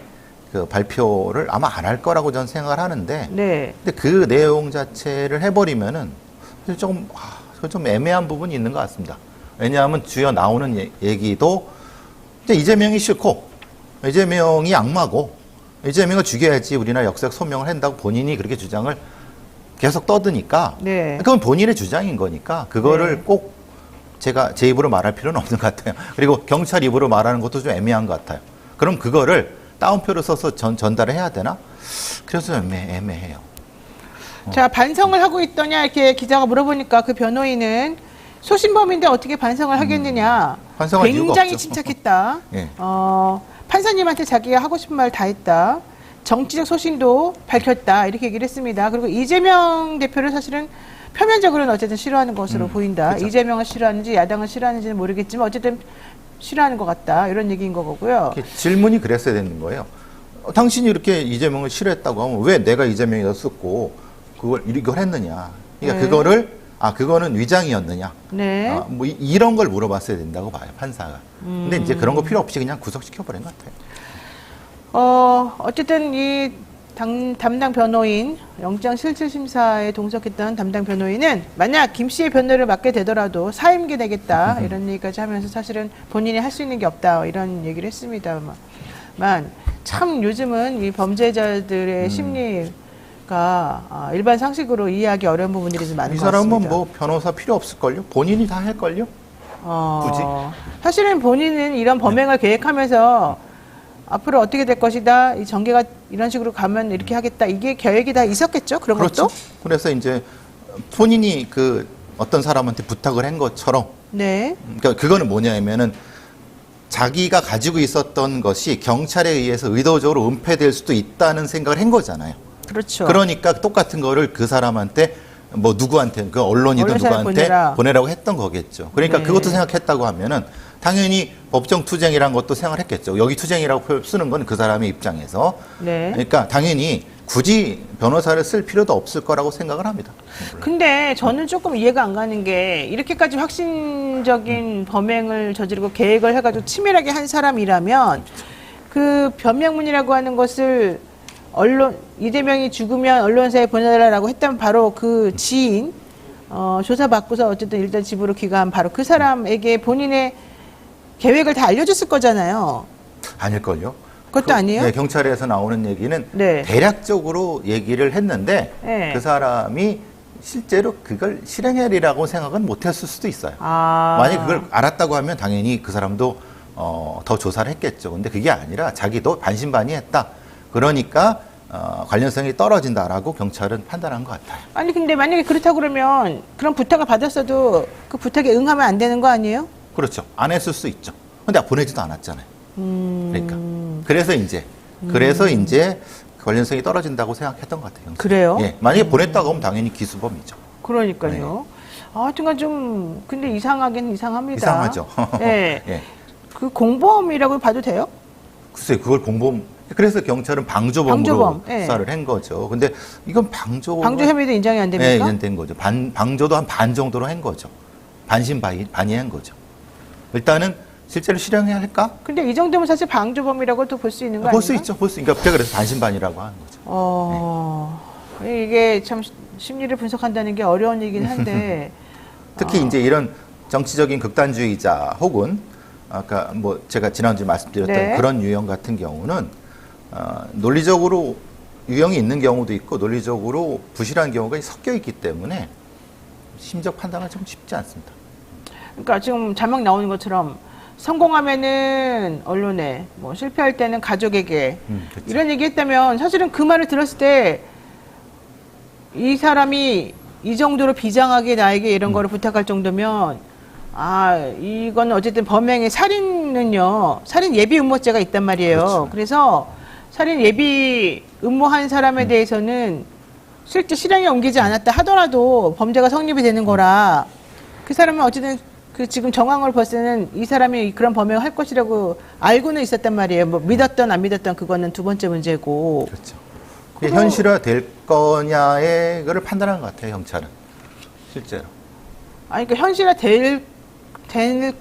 그 발표를 아마 안 할 거라고 저는 생각을 하는데 네. 근데 그 내용 자체를 해버리면은 조금 좀 애매한 부분이 있는 것 같습니다. 왜냐하면 주요 나오는 얘기도 이제 이재명이 싫고 이재명이 악마고 이재명을 죽여야지 우리나라 역사적 소명을 한다고 본인이 그렇게 주장을 계속 떠드니까 네. 그건 본인의 주장인 거니까 그거를 네. 꼭 제가 제 입으로 말할 필요는 없는 것 같아요. 그리고 경찰 입으로 말하는 것도 좀 애매한 것 같아요. 그럼 그거를 따옴표를 써서 전달을 해야 되나? 그래서 애매해요. 자, 반성을 하고 있더냐 이렇게 기자가 물어보니까 그 변호인은 소신범인데 어떻게 반성을 하겠느냐. 반성할 이유가 굉장히 없죠. 침착했다. 예. 판사님한테 자기가 하고 싶은 말 다 했다. 정치적 소신도 밝혔다. 이렇게 얘기를 했습니다. 그리고 이재명 대표를 사실은 표면적으로는 어쨌든 싫어하는 것으로 보인다. 그렇죠. 이재명을 싫어하는지 야당을 싫어하는지는 모르겠지만 어쨌든 싫어하는 것 같다. 이런 얘기인 거고요. 질문이 그랬어야 되는 거예요. 당신이 이렇게 이재명을 싫어했다고 하면 왜 내가 이재명이었었고 이걸 했느냐. 그러니까 네. 그거는 위장이었느냐. 네. 뭐 이런 걸 물어봤어야 된다고 봐요, 판사가. 근데 이제 그런 거 필요 없이 그냥 구속시켜버린 것 같아요. 어쨌든 이 담당 변호인, 영장 실질심사에 동석했던 담당 변호인은 만약 김 씨의 변호를 맡게 되더라도 사임게 되겠다 이런 얘기까지 하면서 사실은 본인이 할 수 있는 게 없다 이런 얘기를 했습니다만 참 요즘은 이 범죄자들의 심리가 일반 상식으로 이해하기 어려운 부분들이 좀 많은 이 것 같습니다. 사람은 뭐 변호사 필요 없을걸요? 본인이 다 할걸요? 굳이? 사실은 본인은 이런 범행을 계획하면서 앞으로 어떻게 될 것이다. 이 전개가 이런 식으로 가면 이렇게 하겠다. 이게 계획이 다 있었겠죠? 그런 그렇죠. 것도? 그래서 이제 본인이 그 어떤 사람한테 부탁을 한 것처럼 네. 그러니까 그거는 뭐냐면은 자기가 가지고 있었던 것이 경찰에 의해서 의도적으로 은폐될 수도 있다는 생각을 한 거잖아요. 그렇죠. 그러니까 똑같은 거를 그 사람한테 뭐 누구한테 그 언론이든 언론사에 누구한테 보내라고 했던 거겠죠. 그러니까 네. 그것도 생각했다고 하면은 당연히 법정 투쟁이라는 것도 생각을 했겠죠. 여기 투쟁이라고 쓰는 건 그 사람의 입장에서. 네. 그러니까 당연히 굳이 변호사를 쓸 필요도 없을 거라고 생각을 합니다. 근데 저는 조금 이해가 안 가는 게 이렇게까지 확신적인 범행을 저지르고 계획을 해가지고 치밀하게 한 사람이라면 그 변명문이라고 하는 것을 이재명이 죽으면 언론사에 보내라라고 했다면 바로 그 지인 조사받고서 어쨌든 일단 집으로 귀가한 바로 그 사람에게 본인의 계획을 다 알려줬을 거잖아요. 아닐걸요? 그것도 아니에요? 네, 경찰에서 나오는 얘기는 네. 대략적으로 얘기를 했는데 네. 그 사람이 실제로 그걸 실행하리라고 생각은 못했을 수도 있어요. 만약 그걸 알았다고 하면 당연히 그 사람도 더 조사를 했겠죠. 근데 그게 아니라 자기도 반신반의했다. 그러니까 관련성이 떨어진다라고 경찰은 판단한 것 같아요. 아니 근데 만약에 그렇다고 그러면 그런 부탁을 받았어도 그 부탁에 응하면 안 되는 거 아니에요? 그렇죠. 안 했을 수 있죠. 근데 보내지도 않았잖아요. 그러니까 그래서 이제 관련성이 떨어진다고 생각했던 것 같아요. 경찰이. 그래요? 예. 만약에 보냈다고 하면 당연히 기수범이죠. 그러니까요. 하여튼간 좀 근데 이상하긴 이상합니다. 이상하죠. 네. 예. 그 공범이라고 봐도 돼요? 글쎄요, 그걸 공범. 그래서 경찰은 방조범으로 방조범, 예. 수사를 한 거죠. 근데 이건 방조 혐의도 인정이 안 됩니까? 네, 인정된 거죠. 방조도 한 반 정도로 한 거죠. 반신반의한 거죠. 일단은 실제로 실행해야 할까? 근데 이 정도면 사실 방조범이라고도 볼 수 있는 거 아닌가? 볼 수 있죠, 볼 수. 그러니까 제가 그래서 반신반의라고 하는 거죠. 이게 참 심리를 분석한다는 게 어려운 얘기긴 한데 특히 이제 이런 정치적인 극단주의자 혹은 아까 뭐 제가 지난주에 말씀드렸던 네. 그런 유형 같은 경우는 논리적으로 유형이 있는 경우도 있고 논리적으로 부실한 경우가 섞여 있기 때문에 심적 판단은 좀 쉽지 않습니다. 그러니까 지금 자막 나오는 것처럼 성공하면은 언론에, 뭐 실패할 때는 가족에게 그렇죠. 이런 얘기했다면 사실은 그 말을 들었을 때 이 사람이 이 정도로 비장하게 나에게 이런 거를 부탁할 정도면 이건 어쨌든 범행의 살인은요, 살인 예비 음모죄가 있단 말이에요. 그렇죠. 그래서 살인 예비 음모한 사람에 대해서는 실제 실행에 옮기지 않았다 하더라도 범죄가 성립이 되는 거라 그 사람은 어쨌든 그 지금 정황을 봤을 때는 이 사람이 그런 범행을 할 것이라고 알고는 있었단 말이에요. 뭐 믿었던 안 믿었던 그거는 두 번째 문제고. 그렇죠. 그게 현실화될 거냐의 거를 판단하는 것 같아요, 경찰은. 실제로. 그러니까 현실화 될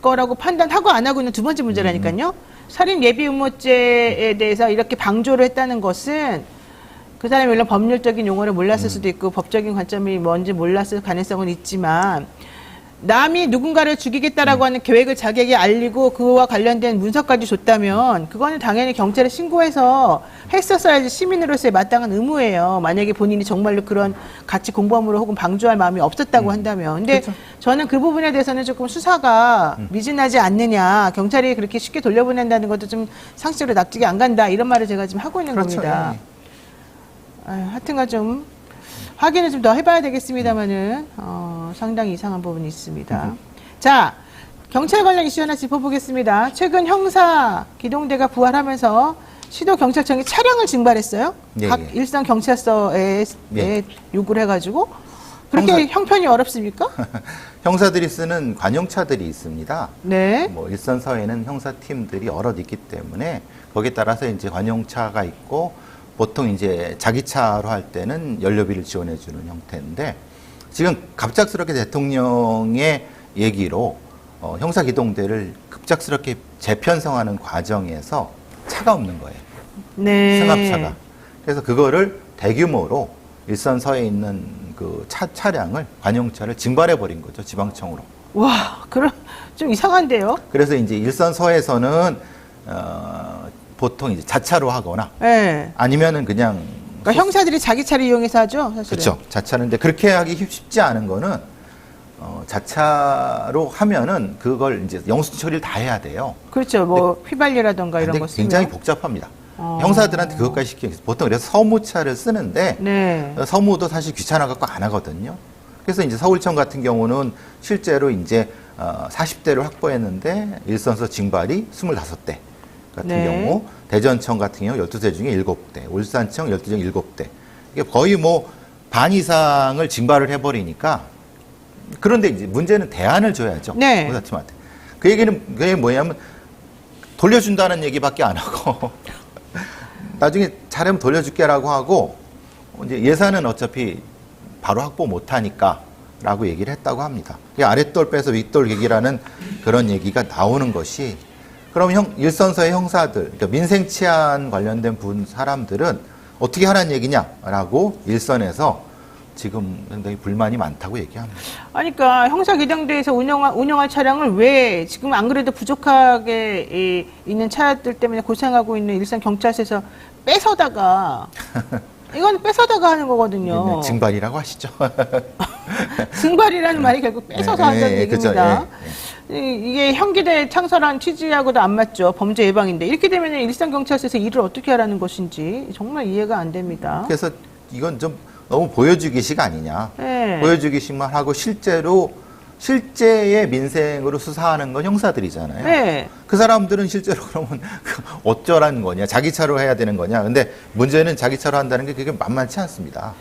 거라고 판단하고 안 하고는 두 번째 문제라니까요. 살인 예비 음모죄에 대해서 이렇게 방조를 했다는 것은 그 사람이 물론 법률적인 용어를 몰랐을 수도 있고 법적인 관점이 뭔지 몰랐을 가능성은 있지만 남이 누군가를 죽이겠다라고 하는 계획을 자기에게 알리고 그와 관련된 문서까지 줬다면 그거는 당연히 경찰에 신고해서 했었어야지 시민으로서의 마땅한 의무예요. 만약에 본인이 정말로 그런 같이 공범으로 혹은 방조할 마음이 없었다고 한다면. 근데 저는 그 부분에 대해서는 조금 수사가 미진하지 않느냐. 경찰이 그렇게 쉽게 돌려보낸다는 것도 좀 상식적으로 납득이 안 간다. 이런 말을 제가 지금 하고 있는 겁니다. 하여튼간 좀 확인을 좀 더 해봐야 되겠습니다만은 상당히 이상한 부분이 있습니다. 자, 경찰 관련 이슈 하나 짚어보겠습니다. 최근 형사 기동대가 부활하면서 시도경찰청이 차량을 증발했어요. 각 일선 경찰서에 요구를 해가지고 그렇게 형편이 어렵습니까? 형사들이 쓰는 관용차들이 있습니다. 네. 뭐 일선서에는 형사팀들이 여럿 있기 때문에 거기에 따라서 이제 관용차가 있고 보통 이제 자기 차로 할 때는 연료비를 지원해 주는 형태인데 지금 갑작스럽게 대통령의 얘기로 형사기동대를 급작스럽게 재편성하는 과정에서 차가 없는 거예요. 네. 승합차가. 그래서 그거를 대규모로 일선서에 있는 그 차량을 관용차를 증발해 버린 거죠, 지방청으로. 와, 그럼 좀 이상한데요? 그래서 이제 일선서에서는 보통 이제 자차로 하거나 네. 아니면은 그냥 그러니까 형사들이 자기 차를 이용해서 하죠, 사실은. 그렇죠. 자차는데 그렇게 하기 쉽지 않은 거는 자차로 하면은 그걸 이제 영수 처리를 다 해야 돼요. 그렇죠. 뭐 휘발유라던가 이런 근데 거 쓰면. 굉장히 복잡합니다. 형사들한테 그것까지 시키기 위해서 보통 그래서 서무차를 쓰는데 네. 서무도 사실 귀찮아 갖고 안 하거든요. 그래서 이제 서울청 같은 경우는 실제로 이제 40대를 확보했는데 일선서 징발이 25대 같은 네. 경우, 대전청 같은 경우 12대 중에 7대, 울산청 12대 중에 7대. 이게 거의 뭐 반 이상을 징발을 해버리니까 그런데 이제 문제는 대안을 줘야죠. 네. 형사팀한테. 그 얘기는 그게 뭐냐면 돌려준다는 얘기밖에 안 하고 나중에 잘하면 돌려줄게라고 하고 이제 예산은 어차피 바로 확보 못하니까 라고 얘기를 했다고 합니다. 아랫돌 빼서 윗돌 얘기라는 그런 얘기가 나오는 것이 그럼 일선서의 형사들, 그러니까 민생 치안 관련된 사람들은 어떻게 하라는 얘기냐라고 일선에서 지금 굉장히 불만이 많다고 얘기합니다. 아니, 그러니까 형사기동대에서 운영할 차량을 왜 지금 안 그래도 부족하게 있는 차들 때문에 고생하고 있는 일선 경찰서에서 뺏어다가 이건 뺏어다가 하는 거거든요. 증발이라고 하시죠. 증발이라는 말이 결국 뺏어서 한다는 얘기입니다. 그렇죠. 이게 형기대 창설한 취지하고도 안 맞죠. 범죄 예방인데. 이렇게 되면 일선경찰서에서 일을 어떻게 하라는 것인지 정말 이해가 안 됩니다. 그래서 이건 좀 너무 보여주기식 아니냐. 네. 보여주기식만 하고 실제의 민생으로 수사하는 건 형사들이잖아요. 네. 그 사람들은 실제로 그러면 어쩌라는 거냐. 자기 차로 해야 되는 거냐. 근데 문제는 자기 차로 한다는 게 그게 만만치 않습니다.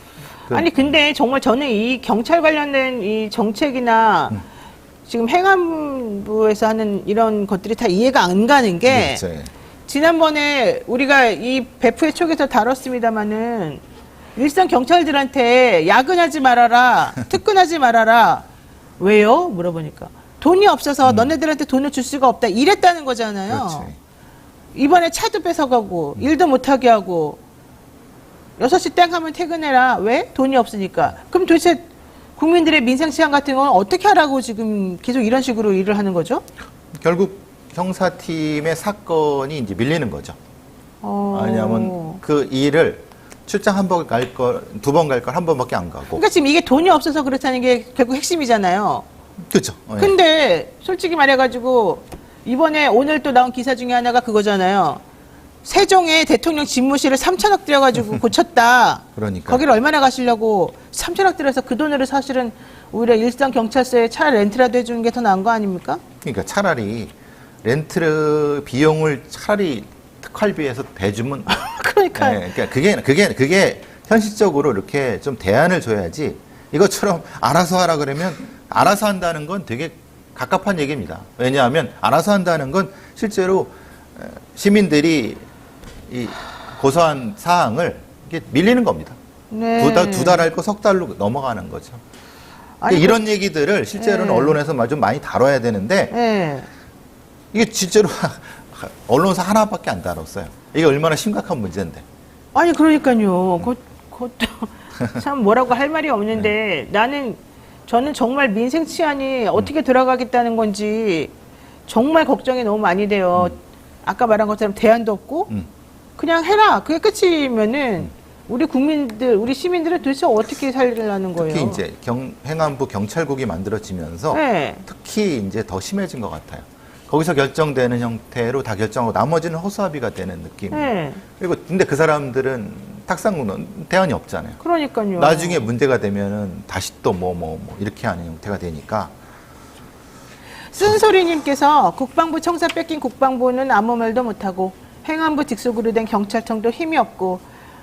아니, 근데 정말 저는 이 경찰 관련된 이 정책이나 지금 행안부에서 하는 이런 것들이 다 이해가 안 가는 게 그렇죠. 지난번에 우리가 이 배프의 촉에서 다뤘습니다마는 일선 경찰들한테 야근하지 말아라, 특근하지 말아라. 왜요? 물어보니까 돈이 없어서 너네들한테 돈을 줄 수가 없다 이랬다는 거잖아요. 그렇지. 이번에 차도 뺏어가고 일도 못하게 하고 6시 땡 하면 퇴근해라. 왜? 돈이 없으니까. 그럼 도대체 국민들의 민생 치안 같은 건 어떻게 하라고 지금 계속 이런 식으로 일을 하는 거죠? 결국 형사팀의 사건이 이제 밀리는 거죠. 왜냐하면 그 일을 출장 한 번 갈 걸, 2번 갈 걸 한 번밖에 안 가고. 그러니까 지금 이게 돈이 없어서 그렇다는 게 결국 핵심이잖아요. 그렇죠. 근데 솔직히 말해가지고 이번에 오늘 또 나온 기사 중에 하나가 그거잖아요. 세종에 대통령 집무실을 3천억 들여가지고 고쳤다. 그러니까. 거기를 얼마나 가시려고 3천억 들여서 그 돈으로 사실은 오히려 일선 경찰서에 차 렌트라도 해주는 게 더 나은 거 아닙니까? 그러니까 차라리 렌트 비용을 차라리 특활비에서 대주면 그러니까 그러니까 그게 현실적으로 이렇게 좀 대안을 줘야지 이것처럼 알아서 하라 그러면 알아서 한다는 건 되게 갑갑한 얘기입니다. 왜냐하면 알아서 한다는 건 실제로 시민들이 이 고소한 사항을 이게 밀리는 겁니다. 네. 두 달 할 거 석 달로 넘어가는 거죠. 아니, 이런 얘기들을 실제로는 네. 언론에서 좀 많이 다뤄야 되는데 네. 이게 실제로 언론사 하나밖에 안 다뤘어요. 이게 얼마나 심각한 문제인데. 아니 그러니까요. 그것도 참 뭐라고 할 말이 없는데 저는 정말 민생 치안이 어떻게 돌아가겠다는 건지 정말 걱정이 너무 많이 돼요. 아까 말한 것처럼 대안도 없고 그냥 해라. 그게 끝이면은 우리 국민들, 우리 시민들은 도대체 어떻게 살려는 거예요? 특히 이제 행안부 경찰국이 만들어지면서 네. 특히 이제 더 심해진 것 같아요. 거기서 결정되는 형태로 다 결정하고 나머지는 허수아비가 되는 느낌. 네. 그리고 근데 그 사람들은 탁상구는 대안이 없잖아요. 그러니까요. 나중에 문제가 되면은 다시 또 뭐 이렇게 하는 형태가 되니까. 쓴소리님께서 국방부 청사 뺏긴 국방부는 아무 말도 못하고 행안부 직속으로 된 경찰청도 힘이 없고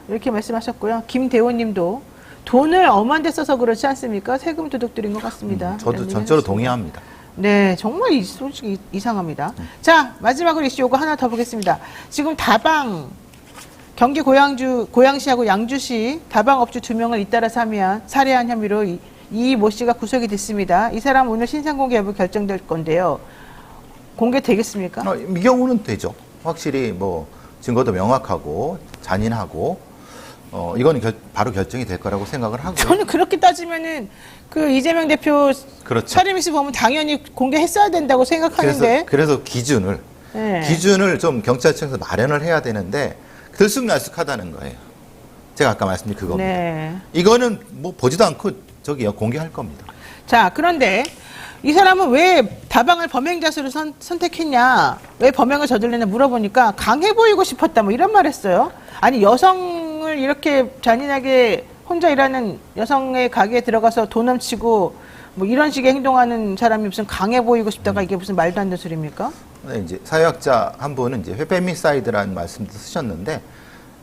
이렇게 말씀하셨고요. 김대호님도 돈을 엄한 데 써서 그렇지 않습니까? 세금 도둑들인 것 같습니다. 저도 이런 전적으로 얘기 동의합니다. 네, 정말 솔직히 이상합니다. 자, 마지막으로 이슈 요거 하나 더 보겠습니다. 지금 다방, 경기 고양시하고 양주시 다방업주 2명을 잇따라 살해한 혐의로 이 모 씨가 구속이 됐습니다. 이 사람 오늘 신상공개 여부 결정될 건데요. 공개되겠습니까? 이 경우는 되죠. 확실히 뭐 증거도 명확하고 잔인하고 이건 바로 결정이 될 거라고 생각을 하고요. 저는 그렇게 따지면은 그 이재명 대표 그렇죠. 살인미수 보면 당연히 공개했어야 된다고 생각하는데. 그래서 기준을 좀 경찰청에서 마련을 해야 되는데 들쑥날쑥하다는 거예요. 제가 아까 말씀드린 그겁니다. 네. 이거는 뭐 보지도 않고 공개할 겁니다. 자, 그런데 이 사람은 왜 다방을 범행자수로 선택했냐, 왜 범행을 저질렀냐 물어보니까 강해 보이고 싶었다 뭐 이런 말 했어요. 아니 여성을 이렇게 잔인하게 혼자 일하는 여성의 가게에 들어가서 돈 훔치고 뭐 이런 식의 행동하는 사람이 무슨 강해 보이고 싶다가 이게 무슨 말도 안 되는 소리입니까? 네, 이제 사회학자 한 분은 이제 페미사이드라는 말씀도 쓰셨는데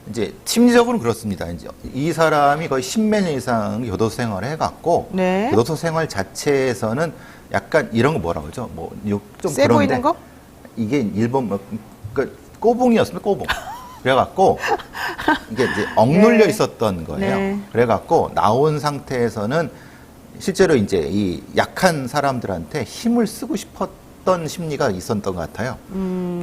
이제 심리적으로는 그렇습니다. 이제 이 사람이 거의 10몇 년 이상 교도소 생활을 해갖고 네. 교도소 생활 자체에서는 약간 이런 거 뭐라 그러죠? 좀 세 보이는 거? 이게 일본 꼬붕이었습니다. 꼬붕. 그래갖고 이게 이제 억눌려 네. 있었던 거예요. 네. 그래갖고 나온 상태에서는 실제로 이제 이 약한 사람들한테 힘을 쓰고 싶었던 심리가 있었던 것 같아요.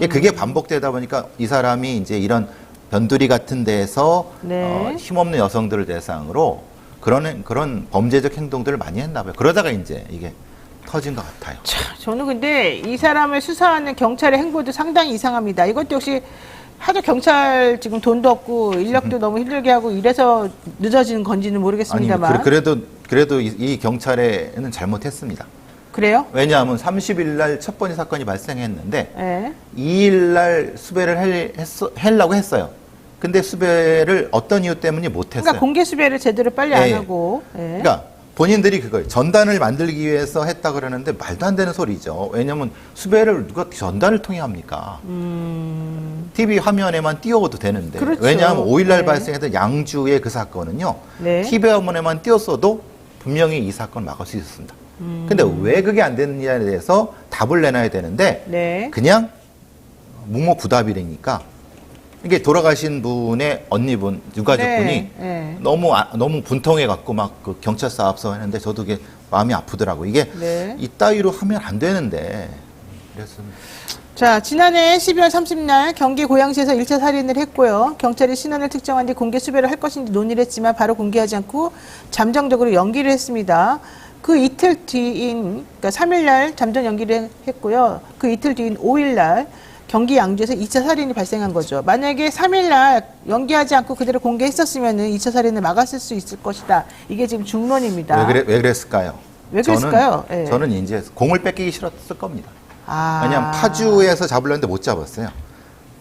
그게 반복되다 보니까 이 사람이 이제 이런 변두리 같은 데에서 네. 힘없는 여성들을 대상으로 그런 범죄적 행동들을 많이 했나 봐요. 그러다가 이제 이게 터진 것 같아요. 저는 근데 이 사람을 수사하는 경찰의 행보도 상당히 이상합니다. 이것도 역시 하도 경찰 지금 돈도 없고 인력도 너무 힘들게 하고 이래서 늦어지는 건지는 모르겠습니다만. 아니, 그래도 이 경찰에는 잘못했습니다. 그래요? 왜냐하면 30일 날 첫 번째 사건이 발생했는데 네. 2일 날 수배를 하려고 했어요. 근데 수배를 어떤 이유 때문에 못했어요. 그러니까 공개 수배를 제대로 빨리 안 예. 하고. 예. 그러니까 본인들이 그걸 전단을 만들기 위해서 했다 그러는데 말도 안 되는 소리죠. 왜냐하면 수배를 누가 전단을 통해 합니까? TV 화면에만 띄워도 되는데. 그렇죠. 왜냐하면 5일날 네. 발생했던 양주의 그 사건은요. 네. TV 화면에만 띄웠어도 분명히 이 사건을 막을 수 있었습니다. 근데 왜 그게 안 됐느냐에 대해서 답을 내놔야 되는데 네. 그냥 묵묵부답이니까 이게 돌아가신 분의 언니분, 유가족분이 네, 네. 너무 분통해 갖고 막 그 경찰서 앞서 했는데 저도 이게 마음이 아프더라고. 이게 네. 이따위로 하면 안 되는데. 그래서 자, 지난해 12월 30날 경기 고양시에서 1차 살인을 했고요. 경찰이 신원을 특정한 뒤 공개 수배를 할 것인지 논의를 했지만 바로 공개하지 않고 잠정적으로 연기를 했습니다. 그 이틀 뒤인, 그러니까 3일날 잠정 연기를 했고요. 그 이틀 뒤인 5일날 경기 양주에서 2차 살인이 발생한 거죠. 만약에 3일날 연기하지 않고 그대로 공개했었으면은 2차 살인을 막았을 수 있을 것이다. 이게 지금 중론입니다. 왜 그랬을까요? 왜 그랬을까요? 예. 저는 이제 공을 뺏기기 싫었을 겁니다. 아. 왜냐하면 파주에서 잡으려는데 못 잡았어요.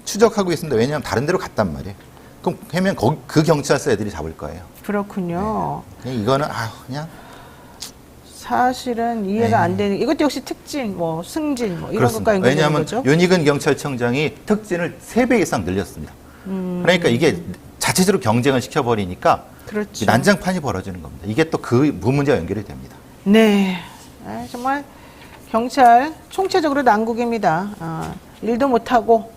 추적하고 있습니다. 왜냐하면 다른 데로 갔단 말이에요. 그럼 하면 그 경찰서 애들이 잡을 거예요. 그렇군요. 그냥 이거는 그냥 사실은 이해가 안 되는, 이것도 역시 특진, 뭐 승진, 뭐 이런 그렇습니다. 것과 연관되는 왜냐하면 거죠. 윤희근 경찰청장이 특진을 3배 이상 늘렸습니다. 그러니까 이게 자체적으로 경쟁을 시켜버리니까 그렇죠. 이 난장판이 벌어지는 겁니다. 이게 또 그 문제와 연결이 됩니다. 네. 정말 경찰 총체적으로 난국입니다. 일도 못하고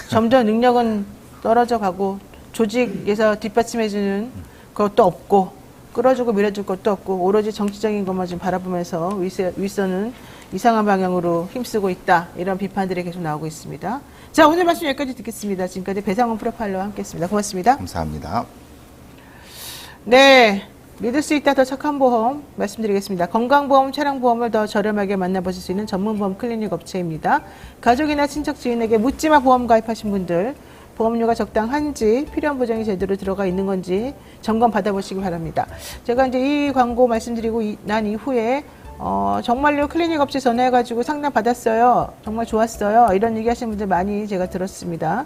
점점 능력은 떨어져 가고 조직에서 뒷받침해주는 것도 없고 끌어주고 밀어줄 것도 없고 오로지 정치적인 것만 좀 바라보면서 윗선은 이상한 방향으로 힘쓰고 있다. 이런 비판들이 계속 나오고 있습니다. 자, 오늘 말씀 여기까지 듣겠습니다. 지금까지 배상훈 프로파일러와 함께했습니다. 고맙습니다. 감사합니다. 네. 믿을 수 있다 더 착한 보험 말씀드리겠습니다. 건강보험, 차량보험을 더 저렴하게 만나보실 수 있는 전문보험 클리닉 업체입니다. 가족이나 친척, 지인에게 묻지마 보험 가입하신 분들 보험료가 적당한지 필요한 보장이 제대로 들어가 있는 건지 점검 받아보시기 바랍니다. 제가 이제 이 광고 말씀드리고 난 이후에 정말로 클리닉 업체 전화해가지고 상담 받았어요. 정말 좋았어요. 이런 얘기 하시는 분들 많이 제가 들었습니다.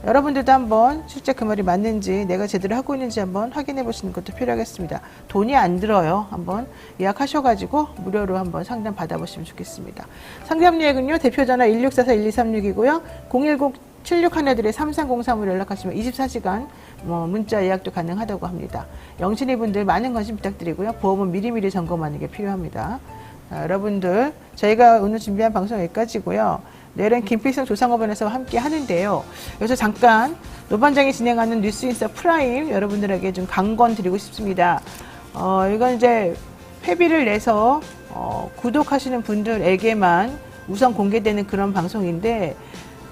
여러분들도 한번 실제 그 말이 맞는지 내가 제대로 하고 있는지 한번 확인해 보시는 것도 필요하겠습니다. 돈이 안 들어요. 한번 예약하셔가지고 무료로 한번 상담 받아보시면 좋겠습니다. 상담 예약은요. 대표전화 1644-1236이고요. 010-7613-3303으로 연락하시면 24시간 문자 예약도 가능하다고 합니다. 영신이 분들 많은 관심 부탁드리고요. 보험은 미리미리 점검하는 게 필요합니다. 자, 여러분들 저희가 오늘 준비한 방송 여기까지고요. 내일은 김필성 조상업원에서 함께 하는데요. 여기서 잠깐 노반장이 진행하는 뉴스인사 프라임 여러분들에게 좀 강권 드리고 싶습니다. 이건 이제 회비를 내서 구독하시는 분들에게만 우선 공개되는 그런 방송인데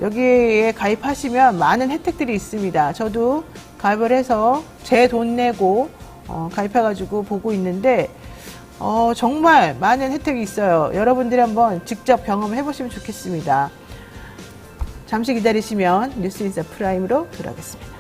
여기에 가입하시면 많은 혜택들이 있습니다. 저도 가입을 해서 제 돈 내고 가입해가지고 보고 있는데 정말 많은 혜택이 있어요. 여러분들이 한번 직접 경험해 보시면 좋겠습니다. 잠시 기다리시면 뉴스인사 프라임으로 돌아오겠습니다.